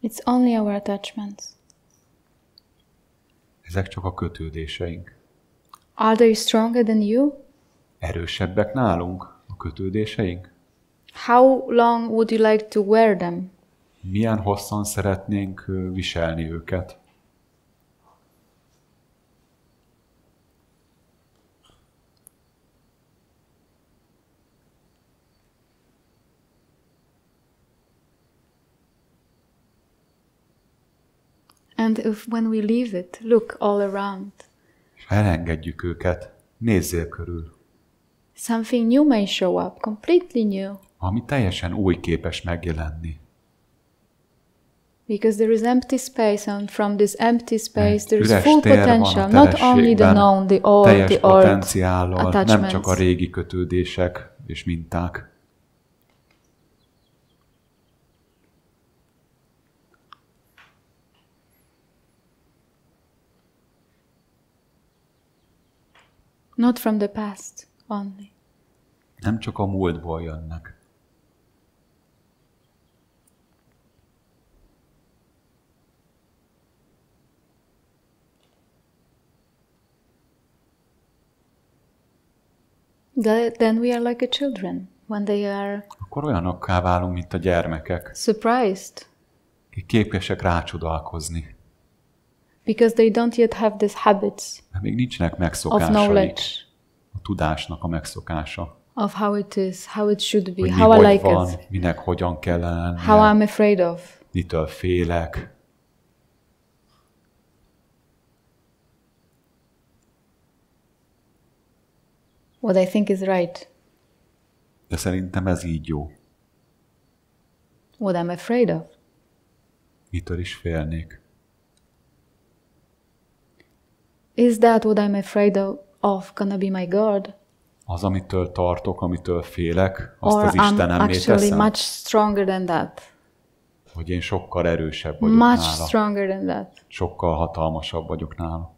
It's only our attachments.
Ezek csak a kötődéseink.
Are they stronger than you?
Erősebbek nálunk a kötődéseink?
How long would you like to wear them?
Milyen hosszan szeretnénk viselni őket?
And if when we leave it, look all around.
És elengedjük őket, nézzél körül.
Something new may show up, completely new.
Ami teljesen új képes megjelenni.
Because there is empty space, and from this empty space there is full potential, not only the known, the old,
teljes
the old
potenciállal, nem csak a régi kötődések és minták.
Not from the past only.
Nem csak a múltból jönnek.
Then we are like a children when they are.
Akkor olyanokká válunk, mint a gyermekek.
Surprised.
Akik képesek rácsodálkozni.
Because they don't yet have these habits.
Mert még nincsenek megszokásaik. A tudásnak a megszokása.
Of how it is, how it should be,
hogy
how I like
van,
it.
Minek hogyan kell lennie.
How I'm afraid of.
Mitől félek.
What I think is right.
De szerintem ez így jó.
What I'm afraid of.
Mitől is félnék.
Is that what I'm afraid of gonna be my God?
Az, amitől tartok, amitől félek, azt az Istenemmé teszem.
Or I'm actually much stronger than that.
Hogy én sokkal erősebb vagyok
much
nála.
Stronger than that.
Sokkal hatalmasabb vagyok nála.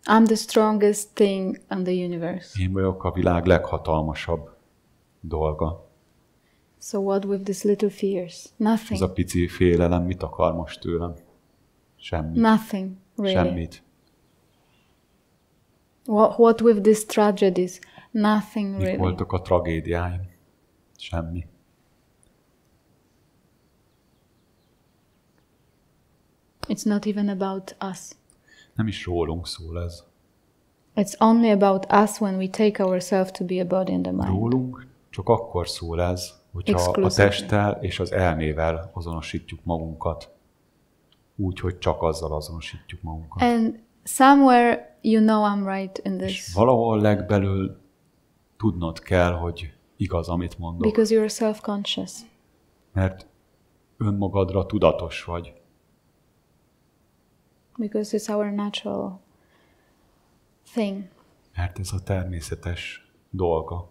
I'm the strongest thing in the universe.
Én vagyok a világ leghatalmasabb dolga.
So what with these little fears? Nothing.
Ez a pici félelem mit akar most tőlem? Semmit.
Nothing, really.
Semmit.
What with these tragedies? Nothing, really.
Mik voltak a tragédiáim? Semmi.
It's not even about us.
Nem is rólunk szól ez.
It's only about us when we take ourselves to be a body and a mind.
Rólunk csak akkor szól ez, hogyha a testtel és az elmével azonosítjuk magunkat. Úgy, hogy csak azzal azonosítjuk magunkat.
And somewhere you know I'm right in this.
És valahol legbelül tudnod kell, hogy igaz, amit mondok.
Because you're self-conscious.
Mert önmagadra tudatos vagy.
Because it's our natural thing.
Mert ez a természetes dolga.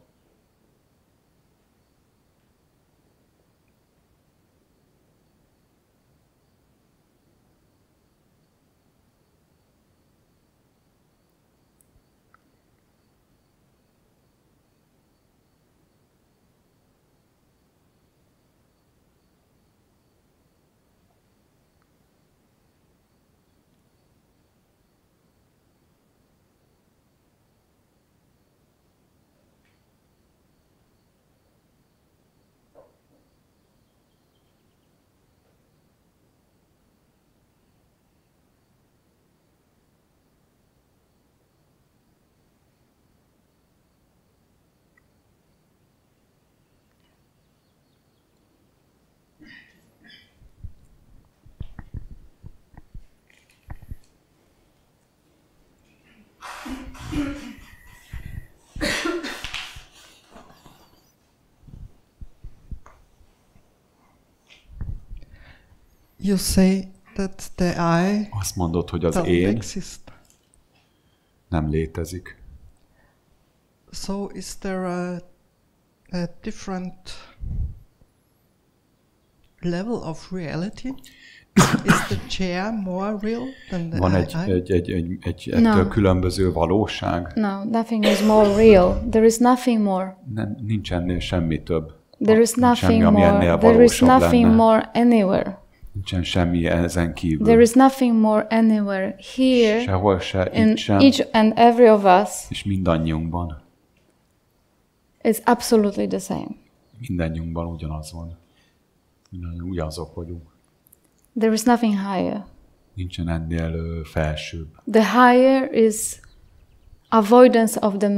You say that the I
azt mondod, hogy az én nem létezik.
So is there a different level of reality? Is the chair more real than the
Van egy ettől különböző valóság?
No, nothing is more real. There is nothing more.
Nincs ennél semmi több.
There is nothing more. There is nothing more anywhere.
Nincsen semmi ezen kívül.
There is nothing more anywhere. Here,
sehol se,
in each and every of us,
és mindannyiunkban.
It's absolutely the same.
Mindannyiunkban ugyanaz van. Mindannyian ugyanazok vagyunk.
There is nothing higher.
Nincsen ennél felsőbb.
The higher is avoidance of the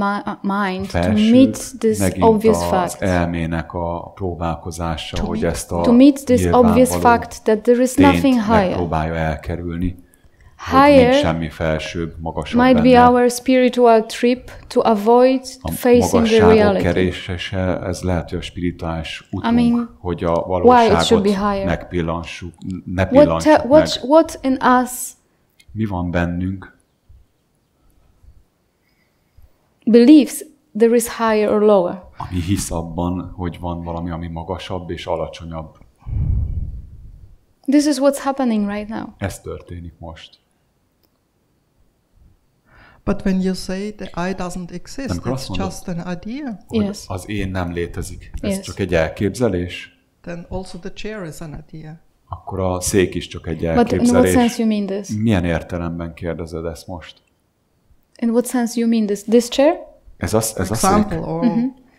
mind to meet this obvious fact.
Az elmének a próbálkozása, hogy ezt a
to meet this obvious fact that there is nothing higher.
Megpróbálja elkerülni.
Higher
nincs semmi felsőbb, magasabb
might be our spiritual trip to avoid facing the reality.
Kerése, ez lehet, hogy a spirituális utunk, hogy a valóságot megpillantsuk, ne pillantsuk meg.
What in us
mi van bennünk?
Believes there is higher or lower.
Ami hisz abban, hogy van valami, ami magasabb és alacsonyabb.
This is what's happening right now.
Ez történik most.
But when you say the I doesn't exist, it's just an idea.
Yes.
Az én nem létezik. Ez csak egy elképzelés.
Then also the chair is an idea.
Akkor a szék is csak egy elképzelés.
But in what sense you mean this?
Milyen értelemben kérdezed ezt most?
In what sense you mean this? This chair?
Ez a szék?
Or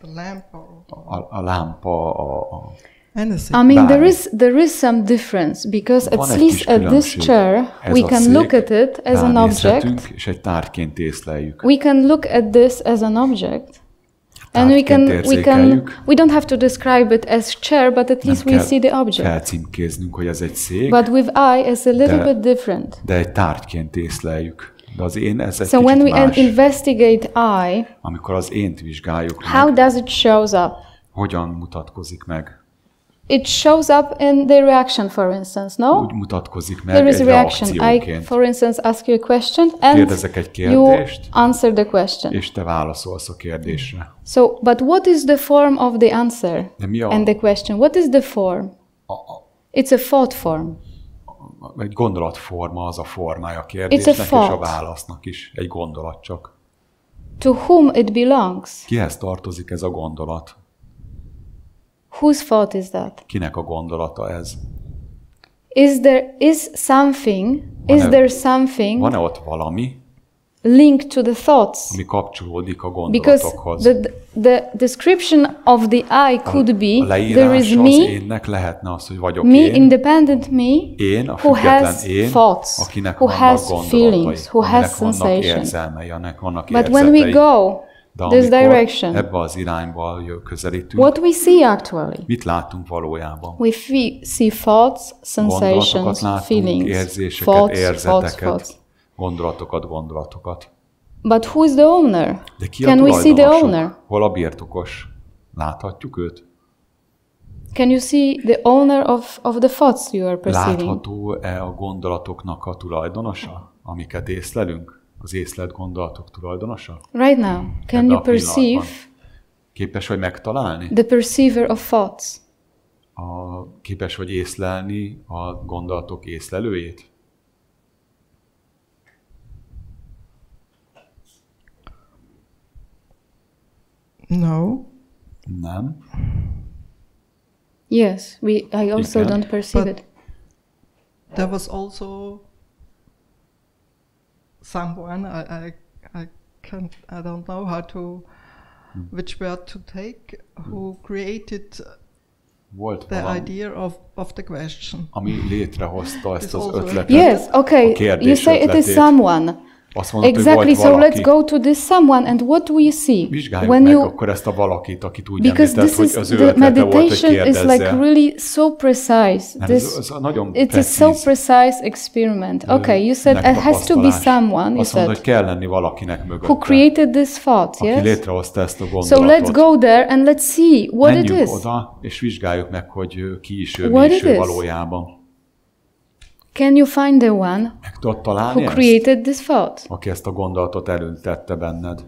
the lamp or
a lámpa,
I mean, there is some difference because at least at this chair we can look at it as an object.
És egy tárgyként észleljük.
We can look at this as an object, and we don't have to describe it as chair, but at least we see the object.
Felcímkéznünk, hogy ez egy szék.
But with I, it's a little bit different.
De egy tárgyként észleljük. De az én ez egy
so when we investigate I,
amikor az ént vizsgáljuk meg,
how does it shows up?
Hogyan mutatkozik meg?
It shows up in the reaction, for instance, no?
Úgy mutatkozik meg
there is
egy reakcióként.
I, for instance, ask you a question, and
kérdezek egy kérdést,
you answer the question.
És te válaszolsz a kérdésre.
So, but what is the form of the answer and the question? What is the form? It's a thought form.
Egy gondolatforma az a formája a kérdésnek és a válasznak is. Egy gondolat csak.
To whom it belongs?
Kihez tartozik ez a gondolat?
Whose thought is that?
Kinek a gondolata ez?
Is there something?
Van-e ott valami?
Linked to the thoughts.
Ami kapcsolódik a gondolatokhoz.
Because the description of the I could be
there is me. Az énnek lehetne az, hogy vagyok
me,
én.
Independent me.
Én, a
who has
én,
thoughts,
akinek
who
vannak
has feelings, who has sensations.
Érzelmei, vannak
but when we go this direction,
ebbe az irányba közelítünk,
what we see actually?
Mit látunk valójában?
We see thoughts, sensations, feelings,
érzéseket,
thoughts,
érzeteket, gondolatokat.
But who is the owner?
De ki
Can we see the owner?
Hol a birtokos? Láthatjuk őt?
Can you see the owner of the thoughts you are perceiving?
Látható-e a gondolatoknak a tulajdonosa, amiket észlelünk? Az észlelt gondolatok tulajdonosa?
Right now, can you perceive?
Képes vagy megtalálni?
The perceiver of thoughts.
Képes vagy észlelni a gondolatok észlelőjét?
No.
Nem.
Yes, I also don't perceive it.
There was also someone I don't know how to which word to take who created the idea of the question.
Ami létrehozta ezt az ötletet.
Yes, okay. You say it is someone. Exactly, so let's go to this someone and what do you see?
Vizsgáljuk meg akkor ezt a valakit, akit úgy említett, hogy az ő ötlete volt, hogy kérdezze.
Because this is like really so precise. It is so precise experiment. Okay, you said it has to be someone, you
said. Hogy kell lenni valakinek mögötte.
Who created this thought, yes?
Aki létrehozta ezt a gondolatot.
So let's go there and let's see what it is.
Menjünk oda, és vizsgáljuk meg, hogy ki is ő, mi is ő valójában.
Can you find the one who created this thought?
Aki ezt a gondolatot elültette benned.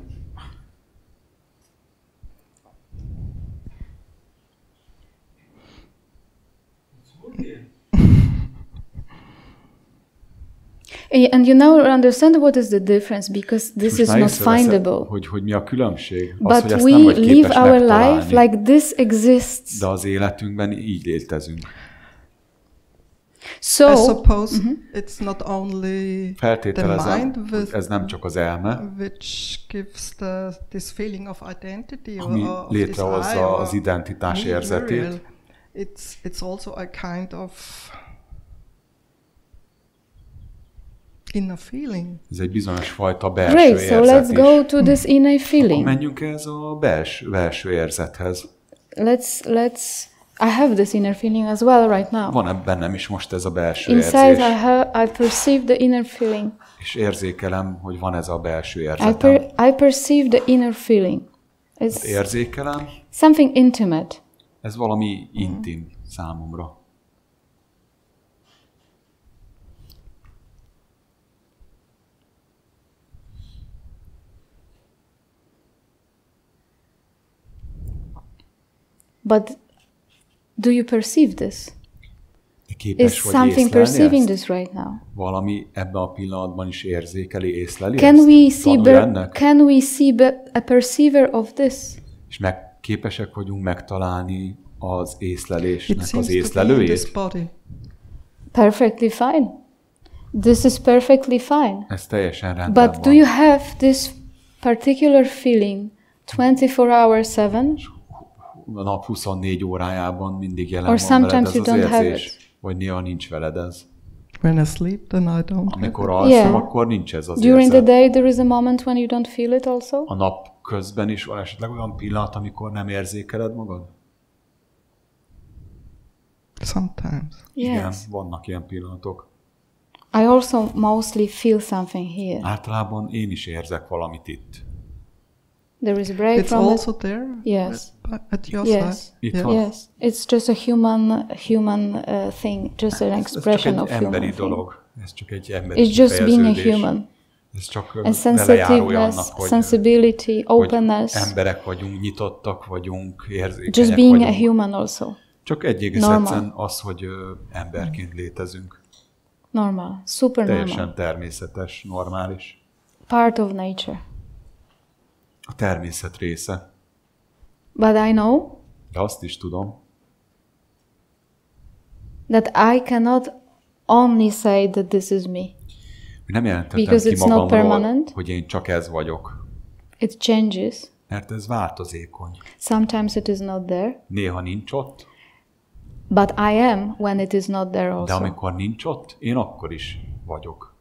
And you now understand what is the difference, because this is not findable.
Hogy mi a különbség?
Az, but we live our life like this exists.
De az életünkben így létezünk.
So, I suppose it's not only
the mind, ez nem csak az elme,
which gives this feeling of identity,
ami létrehozza az identitás érzetét.
It's also a kind of inner feeling.
Ez egy bizonyos fajta belső érzet.
So let's go to this inner feeling.
Akkor menjünk ez a belső érzethez.
I have this inner feeling as well right now.
Van bennem is most ez a belső érzés.
Inside I perceive the inner feeling.
És érzékelem, hogy van ez a belső érzetem.
I perceive the inner feeling.
Érzékelem.
Something intimate.
Ez valami intim számomra.
But do you perceive this? Is something perceiving this right now?
Valami ebben a pillanatban is érzékeli, észleli
Can we see a perceiver of this?
És képesek vagyunk megtalálni az észlelésnek az észlelőjét?
Perfectly fine. This is perfectly fine.
Ez teljesen rendben van.
But do you have this particular feeling 24 hours 7?
A nap 24 órájában mindig jelen van veled ez az érzés, vagy néha nincs veled ez.
When I sleep, then I don't.
Amikor alszom, akkor nincs ez az
During
érzet.
the day there is a moment when you don't feel it also?
A nap közben is van esetleg olyan pillanat, amikor nem érzékeled magad?
Sometimes.
Yes.
Igen, vannak ilyen pillanatok.
I also mostly feel something here.
Általában én is érzek valamit itt.
There is a break
it's
from
also there.
Yes.
At your side.
Yes. It's just a human thing, just an expression of human.
Ez csak egy emberi dolog. Ez csak egy emberi
It's just being a human.
Ez csak
and sensitiveness, sensibility, openness.
Hogy emberek vagyunk, nyitottak vagyunk, érzékenyek
just being
vagyunk.
A human also.
Csak egyszerűen az, hogy emberként létezünk.
Normal, super normal.
Teljesen természetes, normális.
Part of nature.
A természet része.
But I know.
De azt is tudom.
That I cannot only say that this is me.
Nem jelenthetem ki magamról, hogy én csak ez vagyok.
It changes.
Mert ez változékony.
Sometimes it is not there.
Néha nincs ott.
But I am when it is not there also.
De amikor nincs ott, én akkor is vagyok.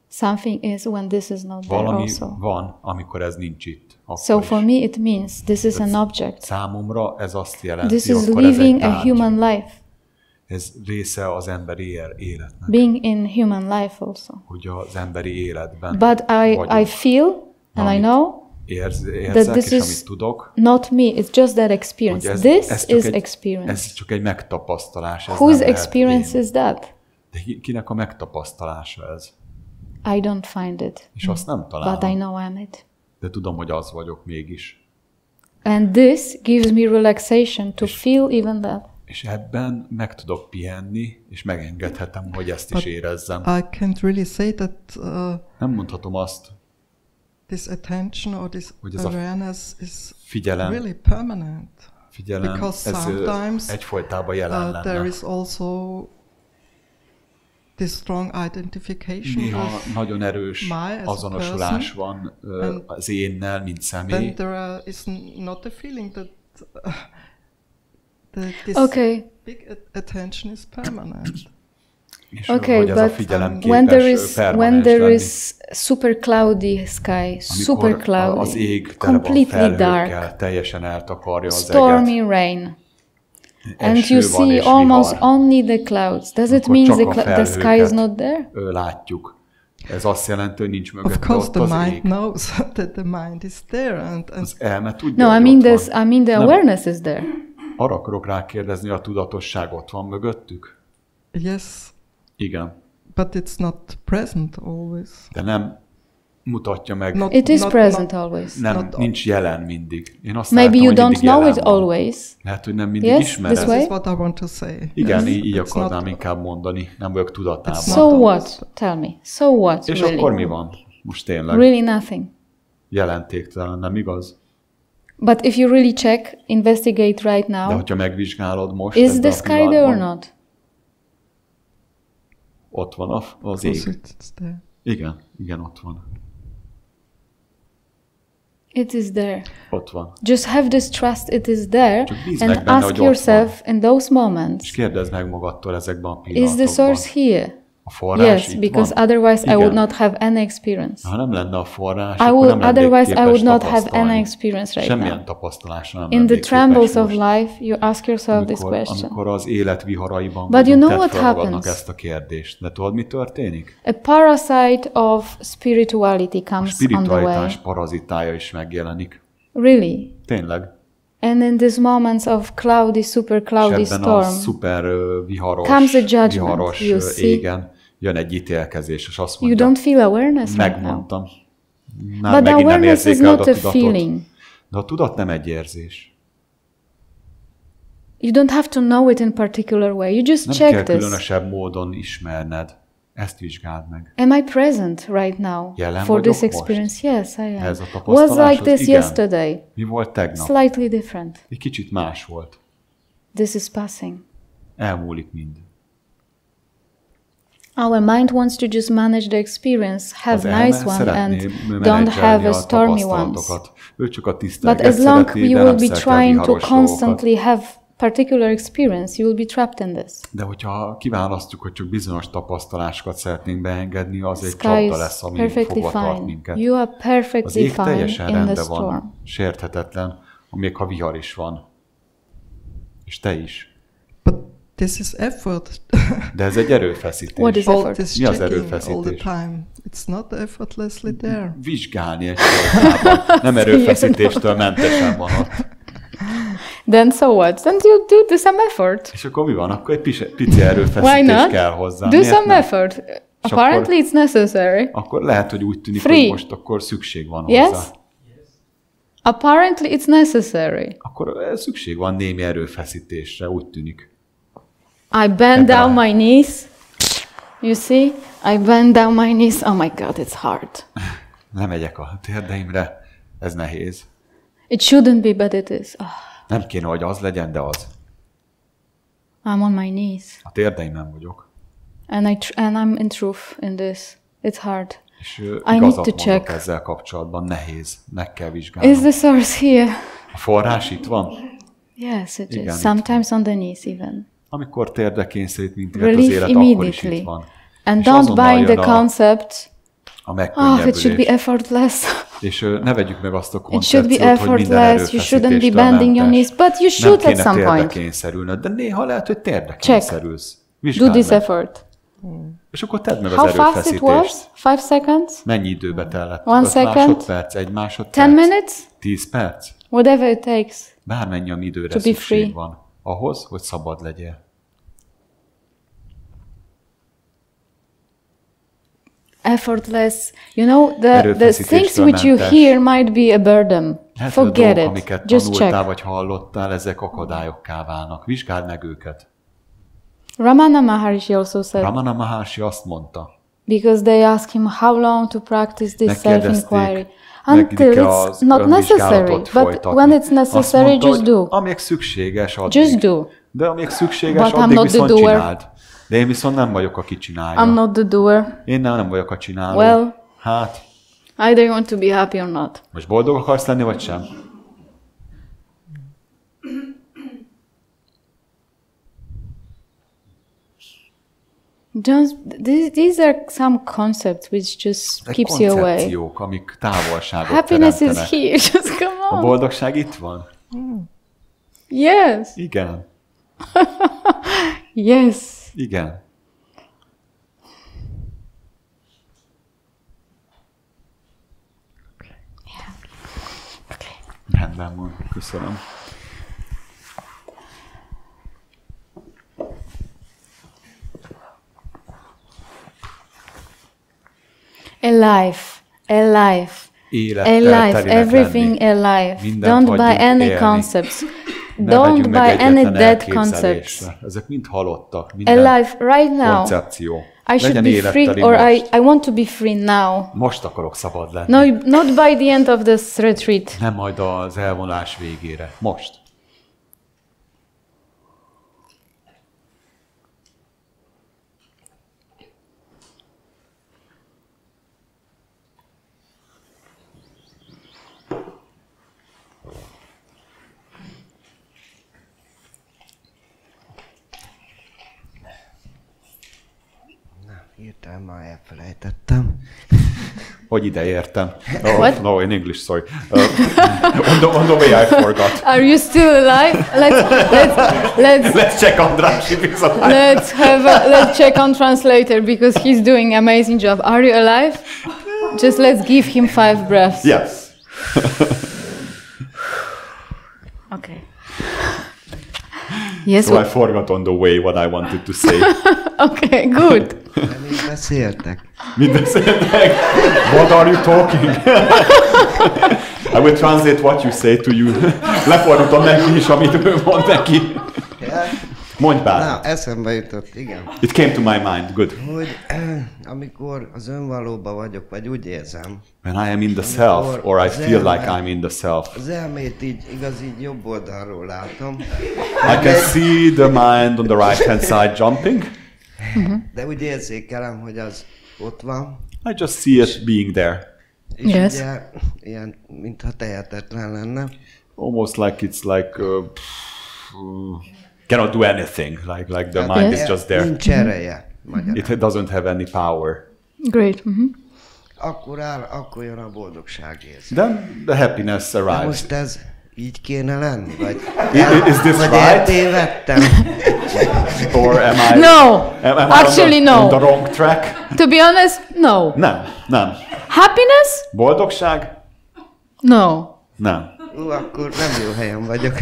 Something is when this is not there
valami
also.
Van, amikor ez nincs itt.
So for me it means this is an object.
Számomra ez azt jelenti,
this is living a human life.
Ez része az emberi életnek.
Being in human life also.
Hogy az emberi életben.
But I feel and I know
that this is
tudok, not me, it's just that experience. This is experience.
Ez csak egy megtapasztalás.
Whose experience is that?
De kinek a megtapasztalása ez?
I don't find it.
És azt nem találom.
But I know I'm it.
De tudom, hogy az vagyok mégis.
And this gives me relaxation to feel even that.
És ebben meg tudok pihenni, és megengedhetem, hogy ezt is érezzem.
I can't really say that.
Nem mondhatom azt.
This attention or this awareness is
figyelem,
really permanent.
Figyelem,
because sometimes
egyfolytában jelen lenne.
There is also this strong identification.
Néha nagyon erős azonosulás van az énnel, mint személy.
Then there is not a feeling that this big attention is permanent.
Okay, but when there is super cloudy sky, super cloudy,
az ég
completely dark,
teljesen eltakarja az
stormy
eget.
rain, and you see almost only the clouds. Does it mean the sky is not there?
Látjuk. Ez azt jelenti, hogy nincs mögött
ott az ég. Of course, the mind knows that the mind is there,
az elme tudja.
No, I mean the awareness is there.
Arra akarok rákérdezni, a tudatosság ott van mögöttük?
Yes.
Igen.
But it's not present always.
De nem mutatja meg.
It is present always.
Nem, nincs jelen mindig. Én azt
Maybe
látom,
you don't know it always.
Lehet, hogy nem mindig ismered.
This is what I want to say.
Igen, így akarnám inkább mondani. Nem vagyok tudatában.
So what? Tell me. So what?
És akkor mi van? Most tényleg.
Really nothing.
Jelentéktelen, nem igaz?
But if you really check, investigate right now.
De hogyha megvizsgálod most,
is the sky there or not?
Ott van az ég. Igen, ott van.
It is there.
Ott van.
Just have this trust it is there and ask yourself in those moments.
És kérdezd meg magadtól ezekben a pillanatokban.
Is the source here?
A forrás
yes, because van? Otherwise I would not have any experience.
Ha nem lenne a forrás, akkor nem
otherwise I would not have any experience right
Semmilyen
now.
Tapasztalásra nem
in the trembles of life, you ask yourself this question.
Amikor az élet viharaiban
But you know what happens?
Ezt a kérdést. De tudod, mi történik?
A parasite of spirituality comes on the way. A
spiritualitás parazitája is megjelenik.
Really?
Tényleg.
And in these moments of cloudy, super cloudy storm,
a szuper viharos,
comes a judgment, you see?
Égen jön egy ítélkezés, és azt mondja,
you don't feel awareness
megmondtam.
But the awareness is not a feeling.
De a tudat nem egy érzés.
You don't have to know it in particular way. You just check this.
Nem kell különösebb módon ismerned. Ezt vizsgáld meg.
Am I present right now for this experience?
Most?
Yes, I am.
Ez a
was like this yesterday.
Mi volt tegnap?
Slightly different.
Egy kicsit más volt.
This is passing.
Elmúlik mind.
Our mind wants to just manage the experience, have nice one and don't have a stormy ones. But as long you will be trying to constantly have particular experience, you will be trapped in this.
De hogyha kiválasztjuk, hogy csak bizonyos tapasztalásokat szeretnénk beengedni, az egy csapda lesz, ami fogva tart minket.
You are perfectly fine in the storm.
Van, sérthetetlen, még ha vihar is van. És te is.
But this is effort.
De ez egy erőfeszítés.
What is effort?
Mi az erőfeszítés?
All the time. It's not effortlessly there.
Vizsgálni egy sortában. Nem erőfeszítéstől mentesen van ott.
Then so what? Then you do some effort.
És akkor mi van? Akkor egy pici erőfeszítés kell hozzá.
Do some effort. Apparently it's necessary.
Akkor lehet, hogy úgy tűnik, hogy most akkor szükség van hozzá.
Yes? Apparently it's necessary.
Akkor szükség van némi erőfeszítésre, úgy tűnik.
I bend down my knees. You see? I bend down my knees. Oh my God, it's hard.
Lemegyek a térdeimre. Ez nehéz.
It shouldn't be, but it is. Oh.
Nem kéne, hogy az legyen, de az.
I'm on my knees.
A térdeim nem vagyok.
And I'm in truth in this. It's hard.
És igazat mondok ezzel kapcsolatban. Nehéz. Meg kell vizsgálnom.
Is the source here?
A forrás itt van?
Yes, it is. Sometimes on the knees even.
Amikor térdre kényszerít minket az élet, akkor is itt van.
And don't buy the concept. It should be effortless.
És ne vegyük meg azt a koncepciót, hogy minden erőfeszítéstől
you shouldn't be bending your knees, but you should at some point.
Nem kéne térdre kényszerülnöd, de néha lehet, hogy térdre kényszerülsz.
Do this effort.
És akkor tedd meg az erőfeszítést.
How fast it was? 5 seconds?
Mennyi időbe tellett?
1 second?
Másodperc? 1 másodperc?
10 minutes?
10 perc?
Whatever it takes.
Bármennyi, ami időre szükség van. Ahhoz, hogy szabad legyél.
Effortless. You know, the things which you hear might be a burden. Forget it.
Amiket
just
tanultál
check.
vagy hallottál, ezek akadályokká válnak. Vizsgáld meg őket.
Ramana Maharshi also said.
Ramana Maharshi azt mondta.
Because they asked him how long to practice this self-inquiry. Until it's not necessary, but when it's necessary,
mondta,
just do.
Amíg szükséges, addig.
Just do.
De amíg szükséges, addig viszont csináld. De én viszont nem vagyok, aki csinálja.
I'm not the doer.
Én nem vagyok a csináló.
Well,
hát.
Either you want to be happy or not.
Most boldog akarsz lenni, vagy sem?
These are some concepts which just keeps you away.
Koncepciók, amik távolságot
Happiness
teremtenek.
is here, just come on.
A boldogság itt van?
Yes.
Igen.
Yes.
Igen. Rendben van, köszönöm.
alive, alive, alive, everything alive. Don't buy any concepts. Don't buy any dead concepts.
Ezek mind halottak,
alive right now.
Koncepció.
I should be free, or I want to be free now.
Most akarok szabad lenni.
No, not by the end of this retreat.
Nem majd az elvonulás végére. Most.
Hirtelen már elfelejtettem.
Hogy ide értem? Oh, no, in English, sorry. On the way I forgot.
Are you still alive?
Let's check on András.
Let's check on translator because he's doing amazing job. Are you alive? Just let's give him 5 breaths.
Yes.
Okay. Yes.
So I forgot on the way what I wanted to say.
Okay, good.
Mit beszéltek?
What are you talking? I will translate what you say to you. Lefordítom neki is, amit ő mond neki. Mondj bár.
Na, eszembe jutott, igen.
It came to my mind, good.
Hogy amikor az önvalóban vagyok, vagy úgy érzem.
When I am in the self, or I feel like I'm in the self.
Az elmét így jobb oldalról látom.
I can see the mind on the right hand side jumping.
De úgy érzékelem, hogy az ott van.
I just see it being there.
És ugye ilyen, mintha tehetetlen lenne.
Almost like it's like cannot do anything. Like the mind is just there.
Nincs ereje.
It doesn't have any power.
Great.
Akkor jön a boldogság érzés.
Then the happiness arrives.
De most ez így kéne lenni? Vagy
is this
vagy
right?
eltévedtem?
Or am I?
No.
Am
Actually, no.
On the wrong track?
To be honest, no.
Nem.
Happiness?
Boldogság?
No.
Nem.
Akkor nem jó helyen vagyok.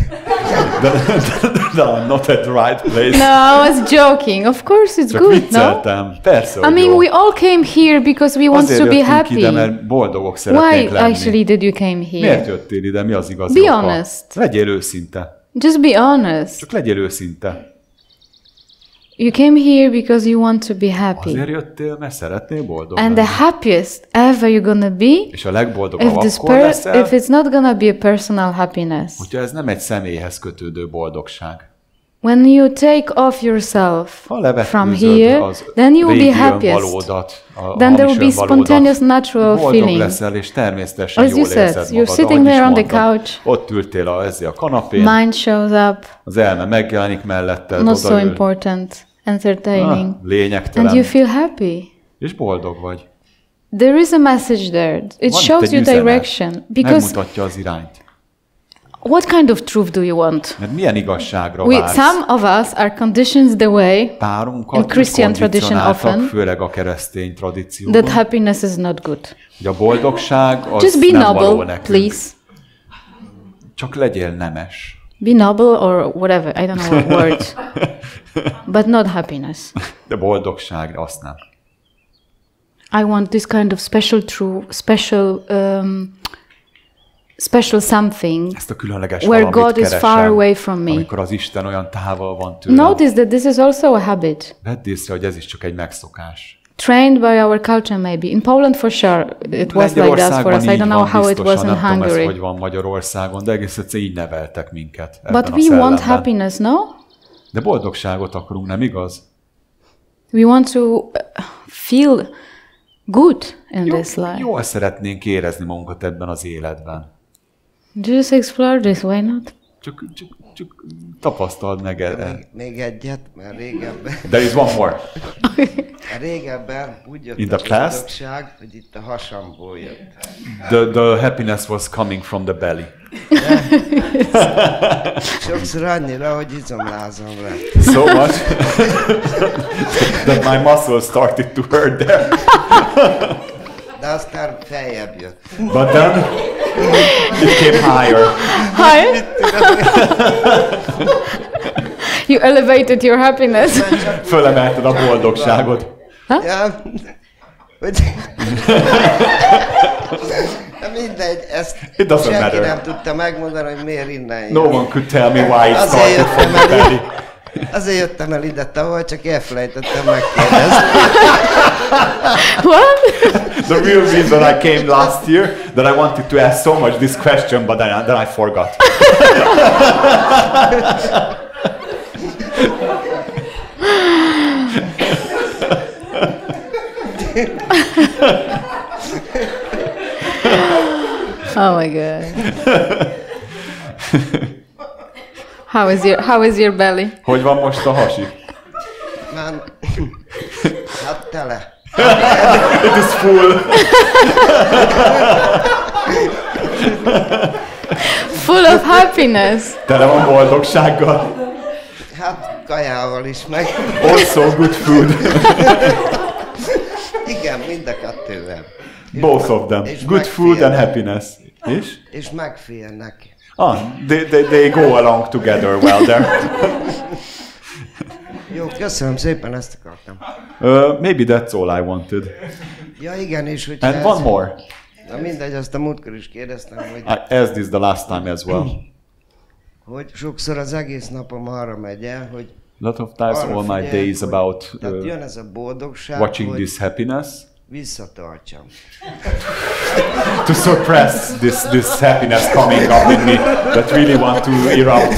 No, not at the right place.
No, I was joking. Of course it's
Csak
good,
vicceltem.
No?
Persze,
I mean, we all came here because we want to be happy.
Ide, mert boldogok szeretnénk lenni.
Why actually did you came here?
Miért jöttél ide? Mi az igazi
Be
oka?
honest.
Legyél őszinte.
Just be honest.
Csak legyél őszinte.
You came here because you want to be happy.
Azért jöttél, mert szeretnél boldog
And
lenni.
the happiest ever you're gonna be,
és a legboldogabb akkor leszel,
if it's not gonna be a personal happiness.
Hogyha ez nem egy személyhez kötődő boldogság.
When you take off yourself from here, then you will be happiest. Then there will be spontaneous, natural feeling.
Boldog leszel, és természetesen
jól érzed magad. You're sitting there on the couch.
Ott ültél ezzel a kanapén.
Mind shows up.
Az elme megjelenik melletted.
Not so important, entertaining.
Lényegtelen.
And you feel happy.
És boldog vagy.
There is a message there. It shows you direction.
Megmutatja az irányt.
What kind of truth do you want?
Mert milyen igazságra vársz?
Some of us are conditioned the way, in Christian tradition often,
főleg a keresztény tradícióban,
that happiness is not good.
Hogy a boldogság az
just be
nem
noble,
való nekünk.
please.
Csak legyél nemes.
Be noble or whatever, I don't know what word. But not happiness.
De boldogság, azt nem.
I want this kind of special truth, special something where God is far away from me.
Amikor az Isten olyan távol van tőlem.
Notice that this is also a habit.
Vedd észre, hogy ez is csak egy megszokás.
Trained by our culture maybe. In Poland for sure it was like that for us. I don't know how it was in Hungary.
Hogy van Magyarországon, de egész egyszerűen így neveltek minket.
But we want happiness, no?
De boldogságot akarunk, nem igaz?
We want to feel good in this life.
Jól szeretnénk érezni magunkat ebben az életben.
Just explore this, why not?
Csak tapasztald meg.
Még egyet, mert régebben.
There is one more.
Régebben úgy jött
in the
a boldogság, hogy itt a hasamból jött.
The happiness was coming from the belly.
Sokszor annyira, hogy izomlázam lett.
So much that my muscles started to hurt there.
De aztán feljebb jött.
But then it came higher.
Higher? You elevated your happiness.
Fölemelted a boldogságot.
Huh?
Ja.
Mindegy, ezt
senki
matter. Nem tudta megmondani, hogy miért innen jön.
No one could tell me why it started from the belly.
Azért jöttem el ide tavaly, csak elfelejtettem megkérdezni.
What?
The real reason I came last year, that I wanted to ask so much this question, but then I forgot.
Oh my God. How is your belly?
Hogy van most a hasi?
Hát tele.
It is full.
Full of happiness.
Tele van boldogsággal.
Hát kajával is meg.
Also good food.
Igen, mind a kettővel.
Both of them. Good food and happiness.
És megfélnek.
They go along together well there.
Jó, köszönöm szépen, ezt akartam.
Maybe that's all I wanted.
Ja, igen, és hogy
and one more.
Na mindegy, azt a múltkor is kérdeztem, hogy...
I asked this the last time as well.
Hogy sokszor az egész napom arra megy el, hogy...
Lot of times all my days about
jön ez a boldogság,
watching this happiness.
Visszatartsam.
To suppress this happiness coming up in me that really want to erupt.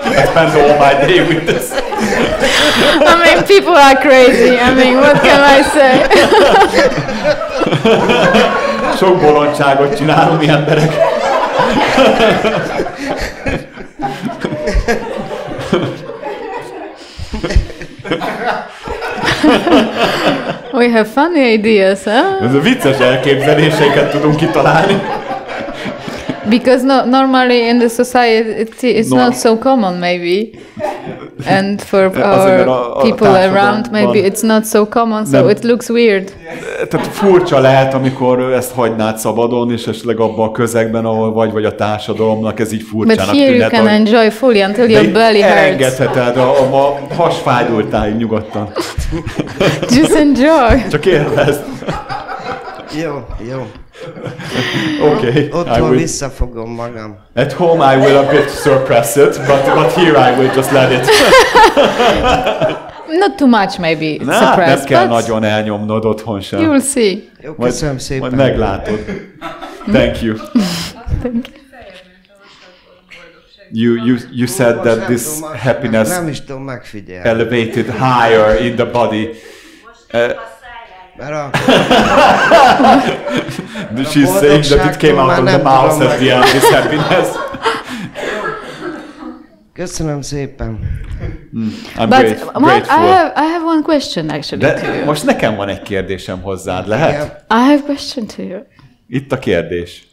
I spend all my day with this.
I mean, people are crazy. I mean, what can I say?
Sok bolondságot csinálunk mi emberek.
We have funny ideas, huh?
Ez a vicces elképzeléseket tudunk kitalálni.
Because normally in the society it's not so common, maybe. And for our people around, maybe it's not so common, so it looks weird.
Tehát furcsa lehet, amikor ezt hagynád szabadon, és esetleg abban a közegben, ahol vagy a társadalomnak, ez így furcsának tűnhet.
But here you can enjoy fully until your belly hurts.
Elengedheted a hasfájdultáig nyugodtan.
Just enjoy.
Csak élvezd.
Jó.
Okay.
Otthon visszafogom magam.
At home I will a bit suppress it, but here I will just let it.
Not too much, maybe. Suppress,
nem kell nagyon elnyomnod otthon sem.
You will see.
Jó, köszönöm szépen.
Majd meglátod. Thank you.
Thank you.
You said that this happiness elevated higher in the body. She's saying that it came out of the mouth at the end, this happiness.
Köszönöm szépen.
I'm grateful.
I have one question actually to you.
Most nekem van egy kérdésem hozzád, lehet?
I have a question to you.
Itt a kérdés.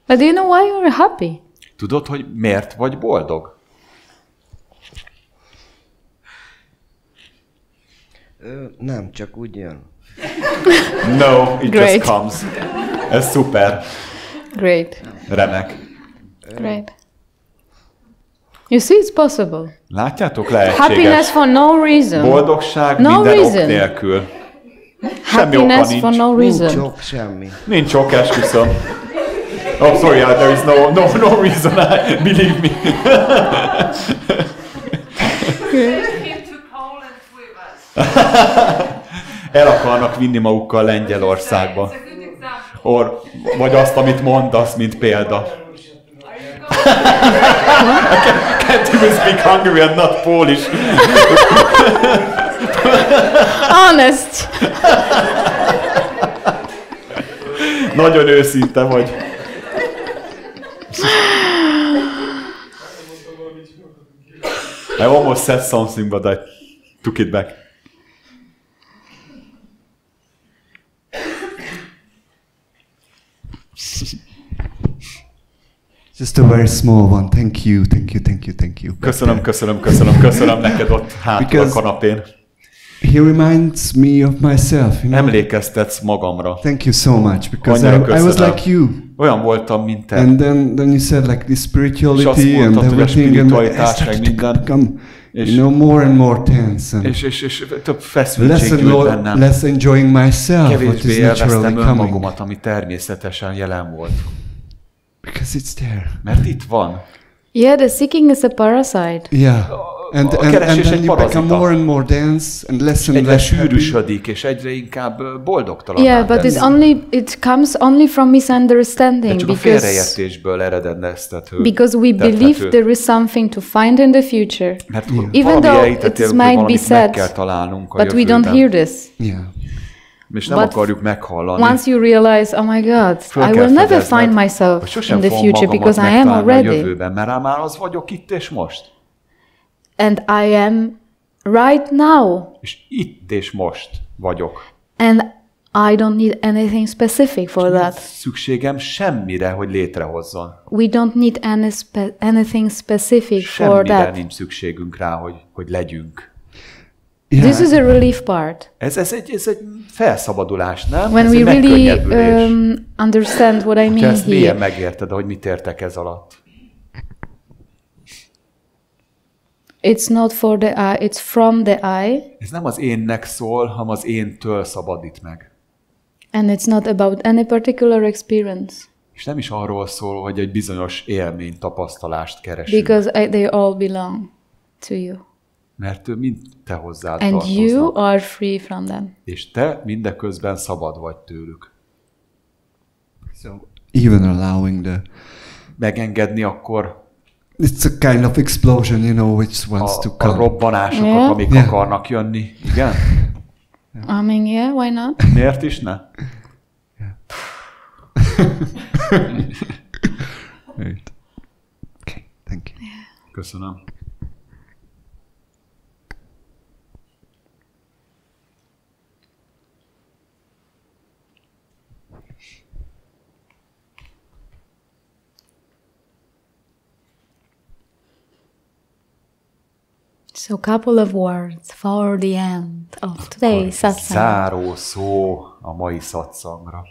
But do you know why you're happy?
Tudod, hogy miért vagy boldog?
Nem, csak úgy jön.
No, it just comes. Ez szuper.
Great.
Remek.
Great. You see, it's possible.
Látjátok, lehetséges.
Happiness for no reason.
Boldogság minden ok nélkül.
Happiness for no reason.
Nincs ok, semmi.
Nincs ok, esküszöm. Oh, sorry, there is no reason, believe me. El akarnak vinni magukkal Lengyelországba. Vagy azt, amit mondasz, mint példa. Can't even speak Hungarian, not Polish.
Honest.
Nagyon őszinte vagy. I almost said something, but I took it back.
Just a very small one. Thank you.
Köszönöm neked ott hátul a kanapén.
He reminds me of myself, you know?
Emlékeztetsz magamra.
Thank you so much, because I was like you.
Olyan voltam, mint te.
And then you said like the spirituality and everything, and I started to become more and more tense.
És több feszültség gyűlt bennem.
Less enjoying myself,
kevésbé élveztem önmagomat, ami természetesen jelen volt.
Because it's there.
Mert itt van.
Yeah, the seeking is a parasite.
Yeah. And then you become more and more dense and less and less
sűrűsödik, és egyre inkább boldogtalan.
Yeah, but it comes only from misunderstanding.
Csak a félreértésből eredeztethető.
Because we believe there is something to find in the future. Even though it might be said, but we don't hear this.
Yeah.
És nem akarjuk meghallani.
Once you realize, oh my God, I will never find myself in the future because I am already.
Mert már az vagyok itt és most.
And I am right now.
És itt és most vagyok.
And I don't need anything specific for that.
Szükségem semmire, hogy létrehozzon.
We don't need anything specific for that.
Semmire nincs szükségünk rá, hogy legyünk.
Yeah. This is a relief part.
Ez egy felszabadulás, nem?
When we really understand what I mean here.
Ezt mélyen megérted, hogy mit értek ez alatt.
It's not for the eye, it's from the eye.
Ez nem az énnek szól, hanem az éntől szabadít meg.
And it's not about any particular experience.
És nem is arról szól, hogy egy bizonyos élmény, tapasztalást keresünk.
Because they all belong to you.
Mert mind te hozzád
and
tartoznak.
You are free from them.
És te mindeközben szabad vagy tőlük.
So even allowing the
megengedni akkor
it's a kind of explosion, you know, which wants to come.
A robbanásokat, amik akarnak jönni. Igen?
I mean, yeah, why not?
Miért is ne?
Right. Okay, thank you.
Köszönöm.
So, couple of words for the end of today's Szatszang.
Záró szó a mai Szatszangra.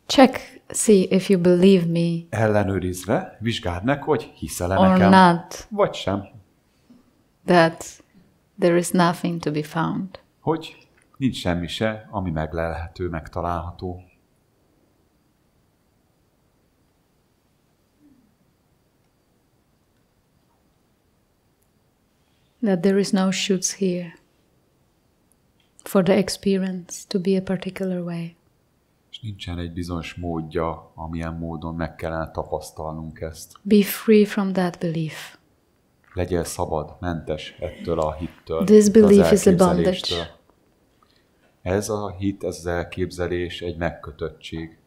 Check, see if you believe me.
Ellenőrizve, vizsgáld meg, hogy hiszel-e nekem,
not.
Vagy sem.
That there is nothing to be found.
Hogy nincs semmi se, ami meglelhető, megtalálható.
That there is no shoots here for the experience to be a particular way.
És nincsen egy bizonyos módja, amilyen módon meg kellene tapasztalnunk ezt.
Be free from that belief.
Legyél szabad, mentes ettől a hittől.
This belief is a bondage.
Ez a hit, ez az elképzelés egy megkötöttség,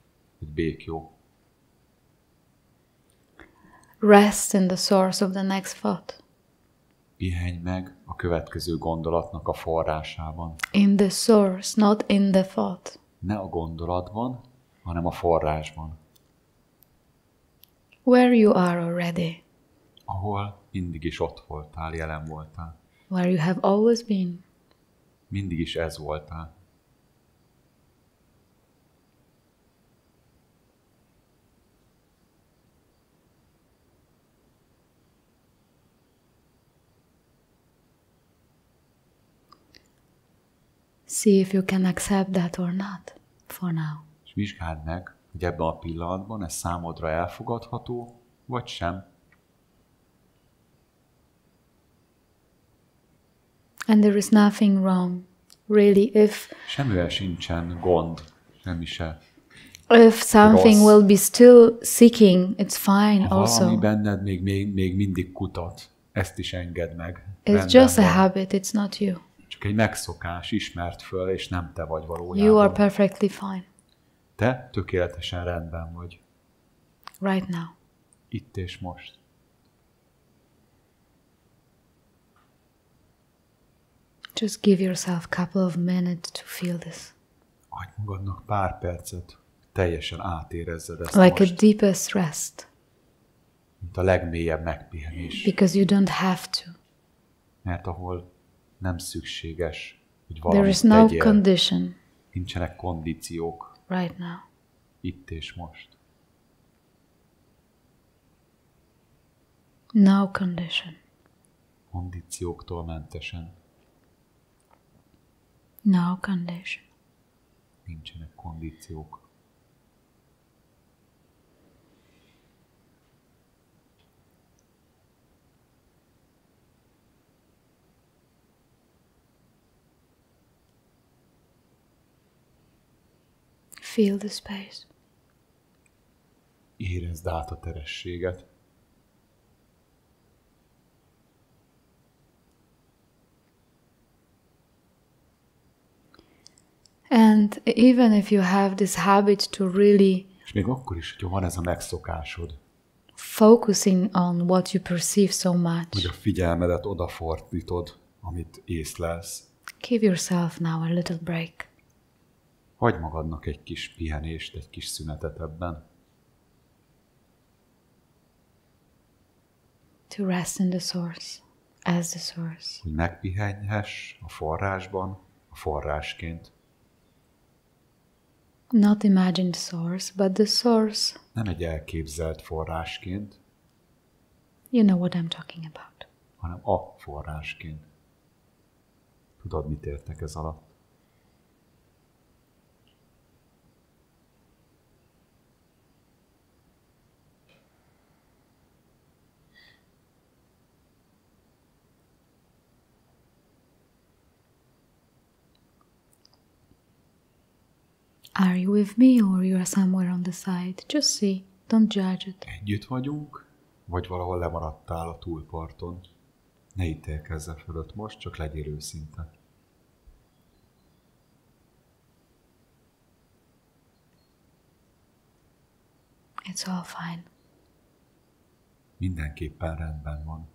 egy békjó.
Rest in the source of the next thought.
Pihenj meg a következő gondolatnak a forrásában.
In the source, not in the thought.
Ne a gondolatban, hanem a forrásban.
Where you are already.
Ahol mindig is ott voltál, jelen voltál.
Where you have always been.
Mindig is ez voltál.
See if you can accept that or not, for now.
És vizsgáld meg, hogy ebben a pillanatban ez számodra elfogadható, vagy sem.
And there is nothing wrong, really, if...
Semmivel sincsen gond, semmi se.
If something rossz. Will be still seeking, it's fine
ha
also.
Valami benned még mindig kutat, ezt is engedd meg.
It's just a habit, it's not you.
Csak egy megszokás, ismert föl, és nem te vagy valójában.
You are perfectly fine.
Te tökéletesen rendben vagy.
Right now.
Itt és most.
Just give yourself a couple of minutes to feel this.
Adj magadnak pár percet, teljesen átérezzed ezt
like
most.
A deepest rest.
Mint a legmélyebb megpihenés.
Because you don't have to.
Mert ahol Nem szükséges, hogy valamit tegyél. Nincsenek kondíciók.
Right now.
Itt és most.
No condition.
Kondícióktól mentesen.
No condition.
Nincsenek kondíciók.
Feel the space.
Érezd át a terességet.
And even if you have this habit to really
és még akkor is, hogyha van ez a megszokásod,
focusing on what you perceive so much,
hogy a figyelmedet odafordítod, amit észlelsz,
give yourself now a little break.
Hagyj magadnak egy kis pihenést, egy kis szünetet ebben.
To rest in the source, as the source.
Hogy megpihenhess a forrásban, a forrásként.
Not imagined source, but the source.
Nem egy elképzelt forrásként.
You know what I'm talking about.
Hanem a forrásként. Tudod, mit értek ez alatt?
Are you with me or you are somewhere on the side? Just see, don't judge it.
Együtt vagyunk, vagy valahol lemaradtál a túlparton. Ne ítélkezz fölött most, csak legyél őszinte.
It's all fine.
Mindenképpen rendben van.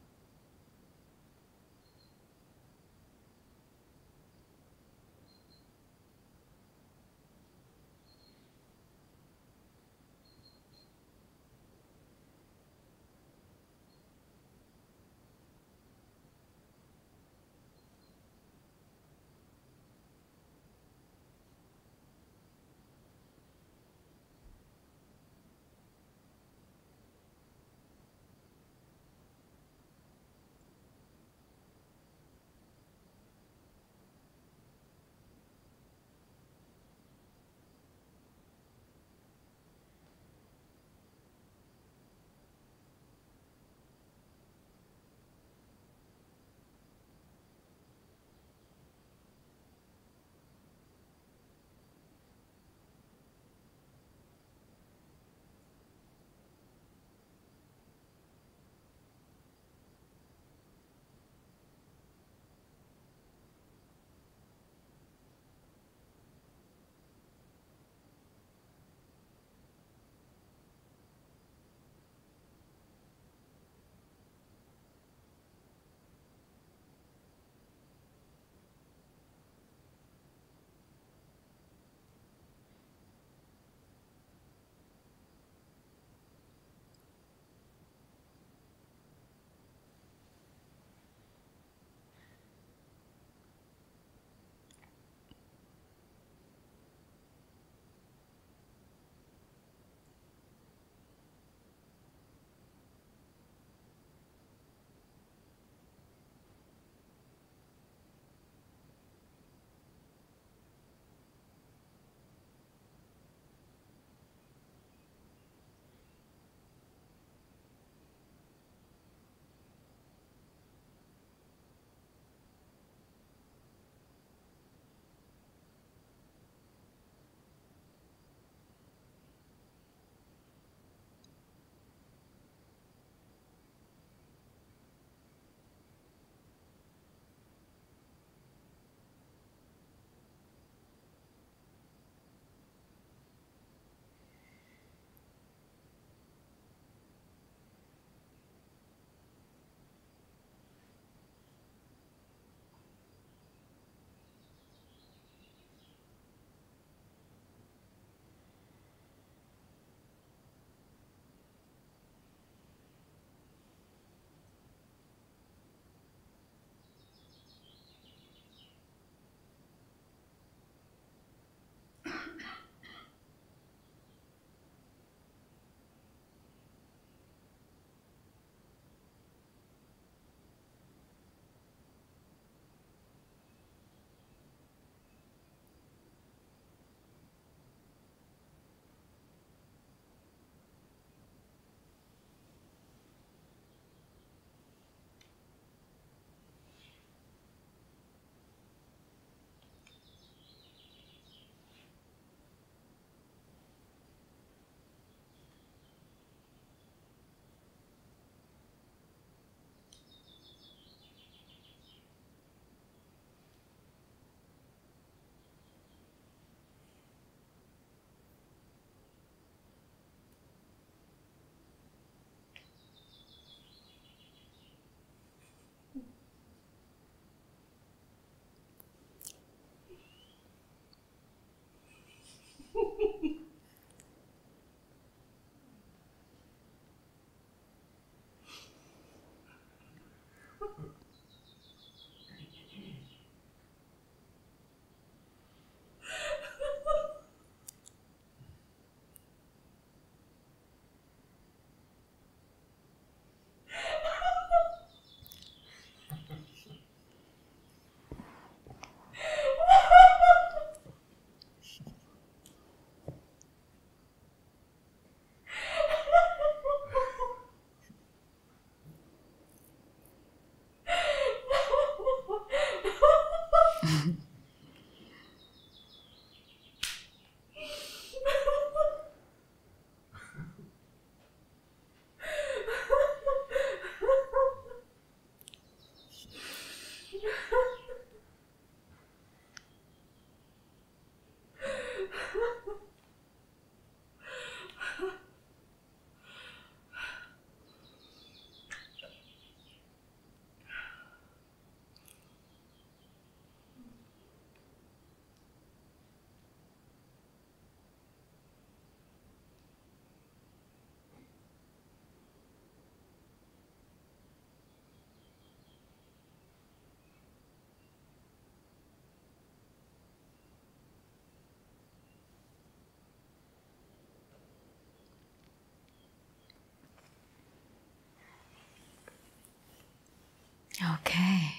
Okay.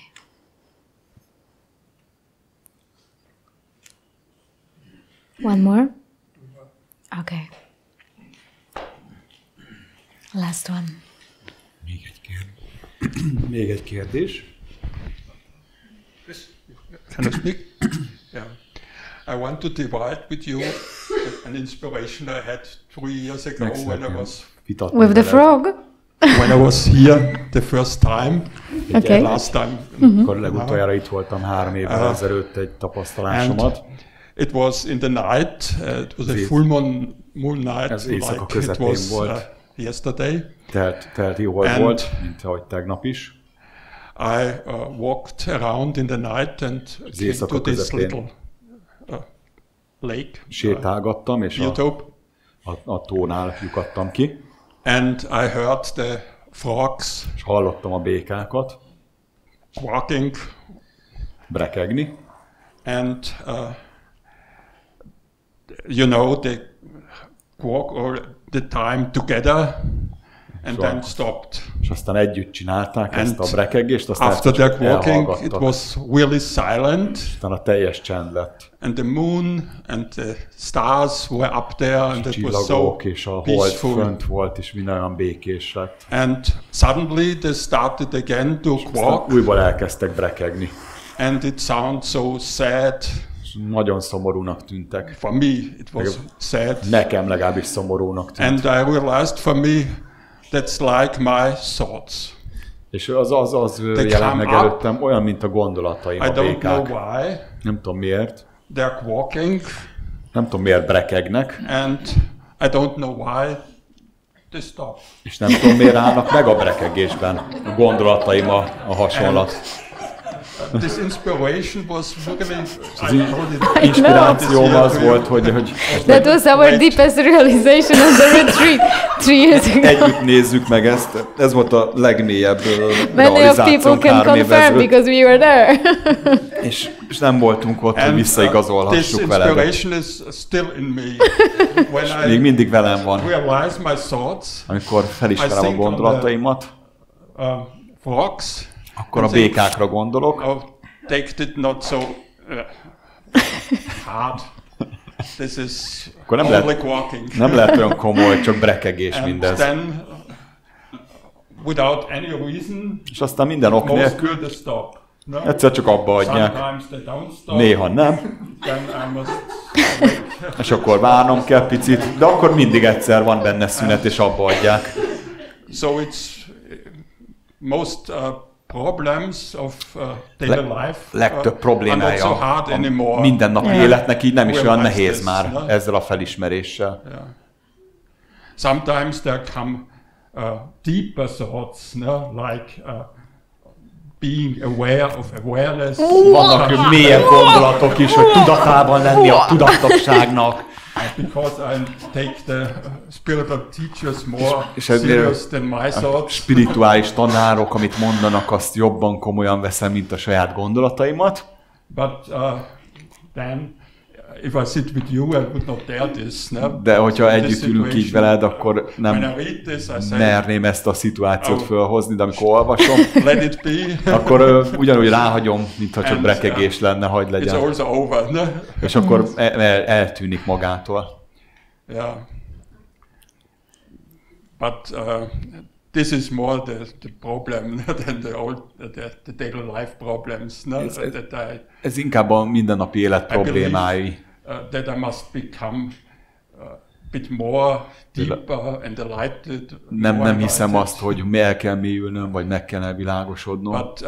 One more? Okay. Last one.
Még egy kérdés.
Can I speak? Yeah. I want to divide with you an inspiration I had 3 years ago when I was...
With the frog?
When I was here the first time,
okay.
Last time.
Akkor legutoljára itt voltam 3 évvel ezelőtt egy tapasztalásomat.
It was in the night. It was a full moon night.
Ez éjszaka közepén volt.
Yesterday.
Telt hold volt, mint ahogy tegnap is.
I walked around in the night and came to this little lake.
Sétálgattam, és a tónál lyukadtam ki.
And I heard the frogs.
És hallottam a békákat.
Quacking.
Brekegni.
And you know, they quack all the time together. And then stopped.
És aztán együtt csinálták ezt a brekegést, aztán
after their walking, it was really silent.
Aztán a teljes csend lett.
And the moon and the stars were up there, and it was so
és a hold fönt volt, és minden olyan békés lett.
And suddenly they started again to quack.
Újból elkezdtek brekegni.
And it sounds so sad.
Nagyon szomorúnak tűntek.
For me, it was sad.
Nekem legalábbis szomorúnak tűnt.
And I realized for me, that's like my thoughts.
És az jelent meg előttem, olyan, mint a gondolataim, a békák.
I don't know why.
Nem tudom miért.
They're quacking.
Nem tudom miért brekegnek.
And I don't know why they stop.
És nem tudom miért állnak meg a brekegésben. A gondolataim a hasonlat.
This inspiration was really...
Inspirációm az volt, hogy
that was our deepest realization on the retreat 3 years ago.
Együtt nézzük meg ezt. Ez volt a legmélyebb
Many of people can confirm because we were there.
és nem voltunk ott, hogy visszaigazolhassuk vele.
This inspiration is still in me. When
még mindig velem van.
Realize my thoughts.
Amikor felismerem a gondolataimat.
Frogs.
Akkor a békákra gondolok.
Take it not so hard. This is only quacking.
Nem lehet olyan komoly, csak brekegés mindez.
Then, without any reason,
és aztán minden ok nélkül egyszer csak abba adják. Néha nem. És akkor várnom kell picit, de akkor mindig egyszer van benne szünet, és abba adják.
So it's most problems of daily life
legtöbb problémája a mindennapi életnek így nem is olyan nehéz már ezzel a felismeréssel.
Sometimes there come deeper thoughts, like being aware of awareness.
Vannak mélyebb gondolatok is, hogy tudatában lenni a tudatosságnak.
Because I take the spiritual teachers more serious than my thoughts.
A spirituális tanárok, amit mondanak, azt jobban komolyan veszem, mint a saját gondolataimat.
But then, if I sit with you, I would not dare this.
De hogyha együtt ülünk így veled, akkor nem merném ezt a szituációt fölhozni, de amikor olvasom, akkor ugyanúgy ráhagyom, mintha csak brekegés lenne, hagyd legyen. És akkor eltűnik magától.
Yeah. But this is more the problem than the daily life problems. No?
Ez inkább a mindennapi élet problémái.
That I must become bit more deeper and enlightened.
Nem hiszem azt, hogy el kell mélyülnöm, vagy meg kell világosodnom.
But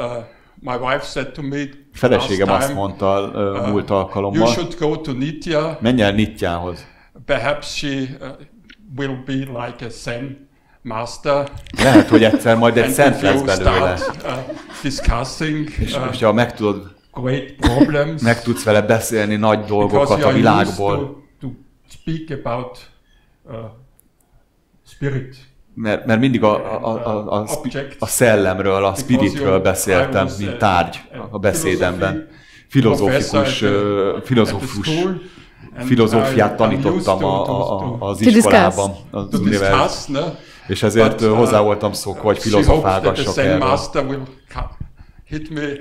my wife said to me,
feleségem azt mondta múlt alkalommal,
you should go to Nitya.
Menj el Nityához.
Perhaps she will be like a Zen master.
Lehet, hogy egyszer majd egy szent lesz belőle.
Discussing,
és ha meg tudsz vele beszélni nagy dolgokat a világból.
Speak about spirit.
Mert mindig a szellemről, a spiritről beszéltem, mint tárgy a beszédemben. Filozófiát tanítottam az iskolában, az univerzumban. És ezért hozzá voltam szokva, hogy filozofálgassak erről.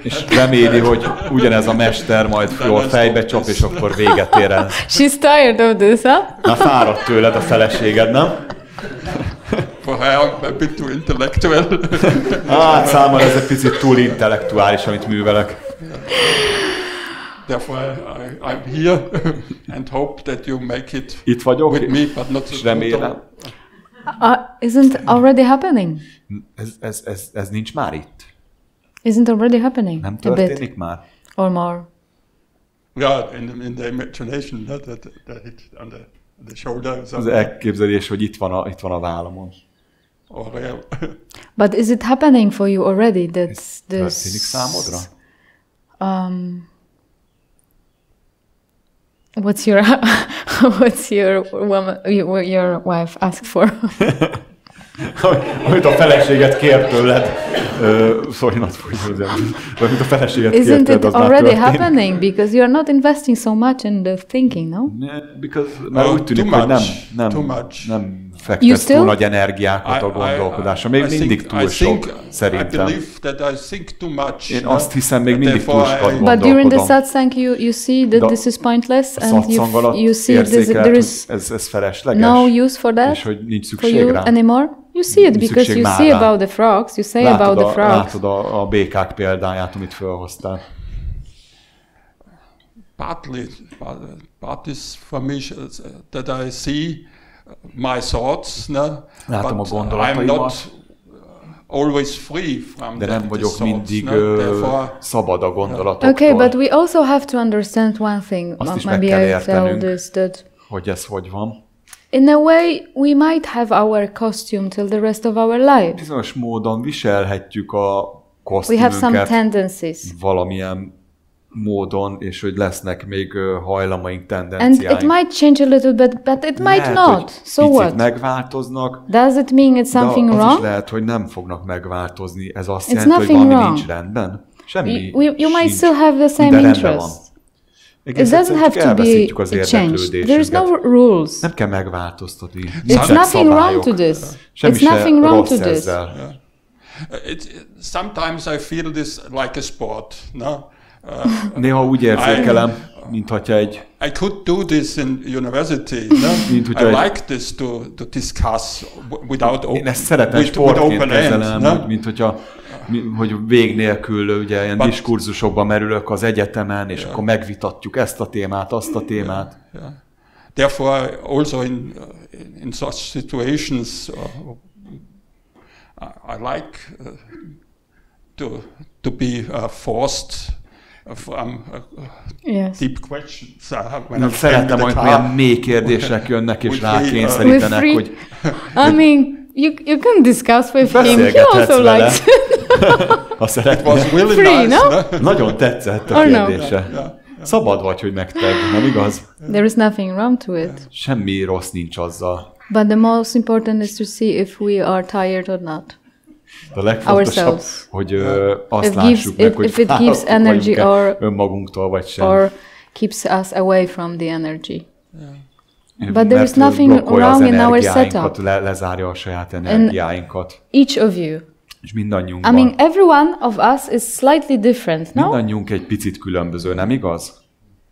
És reméli, hogy ugyanez a mester majd jól fejbe csap, és akkor véget ér el.
She's tired of this, huh?
Na, fáradt tőled a feleséged, nem?
For her, a bit too intellectual.
Hát számomra ez egy picit túl intellektuális, amit művelek.
Therefore, I'm here and hope that you make it
itt vagyok,
with me, but not
és remélem.
Isn't already happening?
Ez nincs már itt.
Isn't already happening?
Nem történik már?
Or more?
Yeah, in the imagination, that it on the shoulder.
Az elképzelés, hogy itt van a vállamon.
Or real.
But is it happening for you already? That's
történik számodra?
What's your wife asked for?
Amit a feleséget kér tőled, sorry, not for you, amit a feleséget kér
tőled,
az már
already happening? Because you are not investing so much in the thinking, no?
Because már úgy tűnik, hogy nem fektesz túl nagy energiákat a gondolkodásra. Még mindig túl sok, szerintem. Én azt hiszem, még mindig túl sokat gondolkodom.
But during the Szatszang you see that this is pointless, and you see there is no use for that,
és hogy nincs
for you anymore. You see it because you see about the frogs, you say about the frogs.
Látod a békák példáját, amit felhoztál.
Part is for me that I see my thoughts,
látom a gondolataimat,
I'm not always free from
de nem vagyok mindig szabad a gondolatoktól.
Okay, but we also have to understand one thing.
Azt is meg kell értenünk, hogy ez hogy van.
In a way, we might have our costume till the rest of our life.
Bizonyos módon viselhetjük a
kosztümünket
valamilyen módon, és hogy lesznek még hajlamaink, tendenciáink.
And it might change a little bit, but it might not. So
picit
what?
Megváltoznak.
Does it mean it's something wrong?
Az is lehet, hogy nem fognak megváltozni. Ez azt jelenti, hogy valami nincs rendben. Semmi
you might still have the same interest. It doesn't have to be a change. There's no rules.
Nem kell megváltoztatni.
It's nothing wrong to this. It's nothing wrong to this.
Sometimes I feel this like a sport, no?
Néha úgy érzékelem, mintha egy...
I could do this in university, no? I like this to discuss without open.
Én ezt szeretem sportként kezelem, mint hogyha hogy vég nélkül ugye ilyen diskurzusokban merülök az egyetemen, és akkor megvitatjuk ezt a témát, azt a témát.
Therefore, also in such situations, I like to be forced from deep questions.
Szeretem, hogy olyan mély kérdések jönnek, és rákényszerítenek, hogy...
I mean, you can discuss with him. He also likes
ha szeretnél.
Free, no?
Nagyon tetszett a kérdése. Szabad vagy, hogy megtedd, nem igaz?
There is nothing wrong to it.
Semmi rossz nincs azzal.
But the most important is to see if we are tired or not.
A legfontosabb, hogy azt lássuk meg, hogy
energy or
önmagunktól, vagy sem.
Or keeps us away from the energy. But there is nothing wrong in our setup.
Lezárja a saját energiáinkat.
Each of you.
És mindannyiunkban.
I mean, every one of us is slightly different, no?
Mindannyiunk egy picit különböző, nem igaz?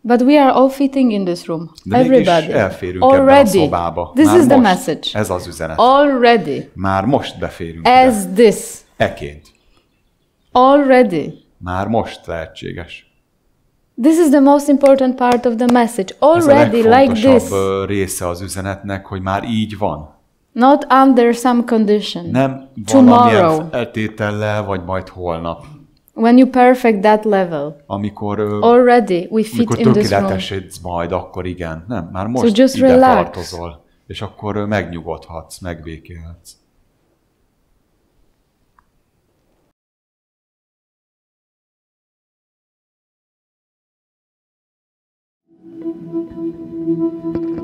But we are all fitting in this room.
De
everybody.
Elférünk ebbe a szobába.
This
már
is the message.
Ez az üzenet.
Already.
Már most beférünk
as ide. This.
Eként.
Already.
Már most lehetséges.
This is the most important part of the message. Already like this.
Ez a legfontosabb része az üzenetnek, hogy már így van.
Not under some condition.
Nem valamilyen feltétellel, vagy majd holnap.
When you perfect that level,
amikor
already we fit in this room.
Majd akkor igen. Nem, már most so ide tartozol, és akkor megnyugodhatsz, megbékélhetsz.
Thank you.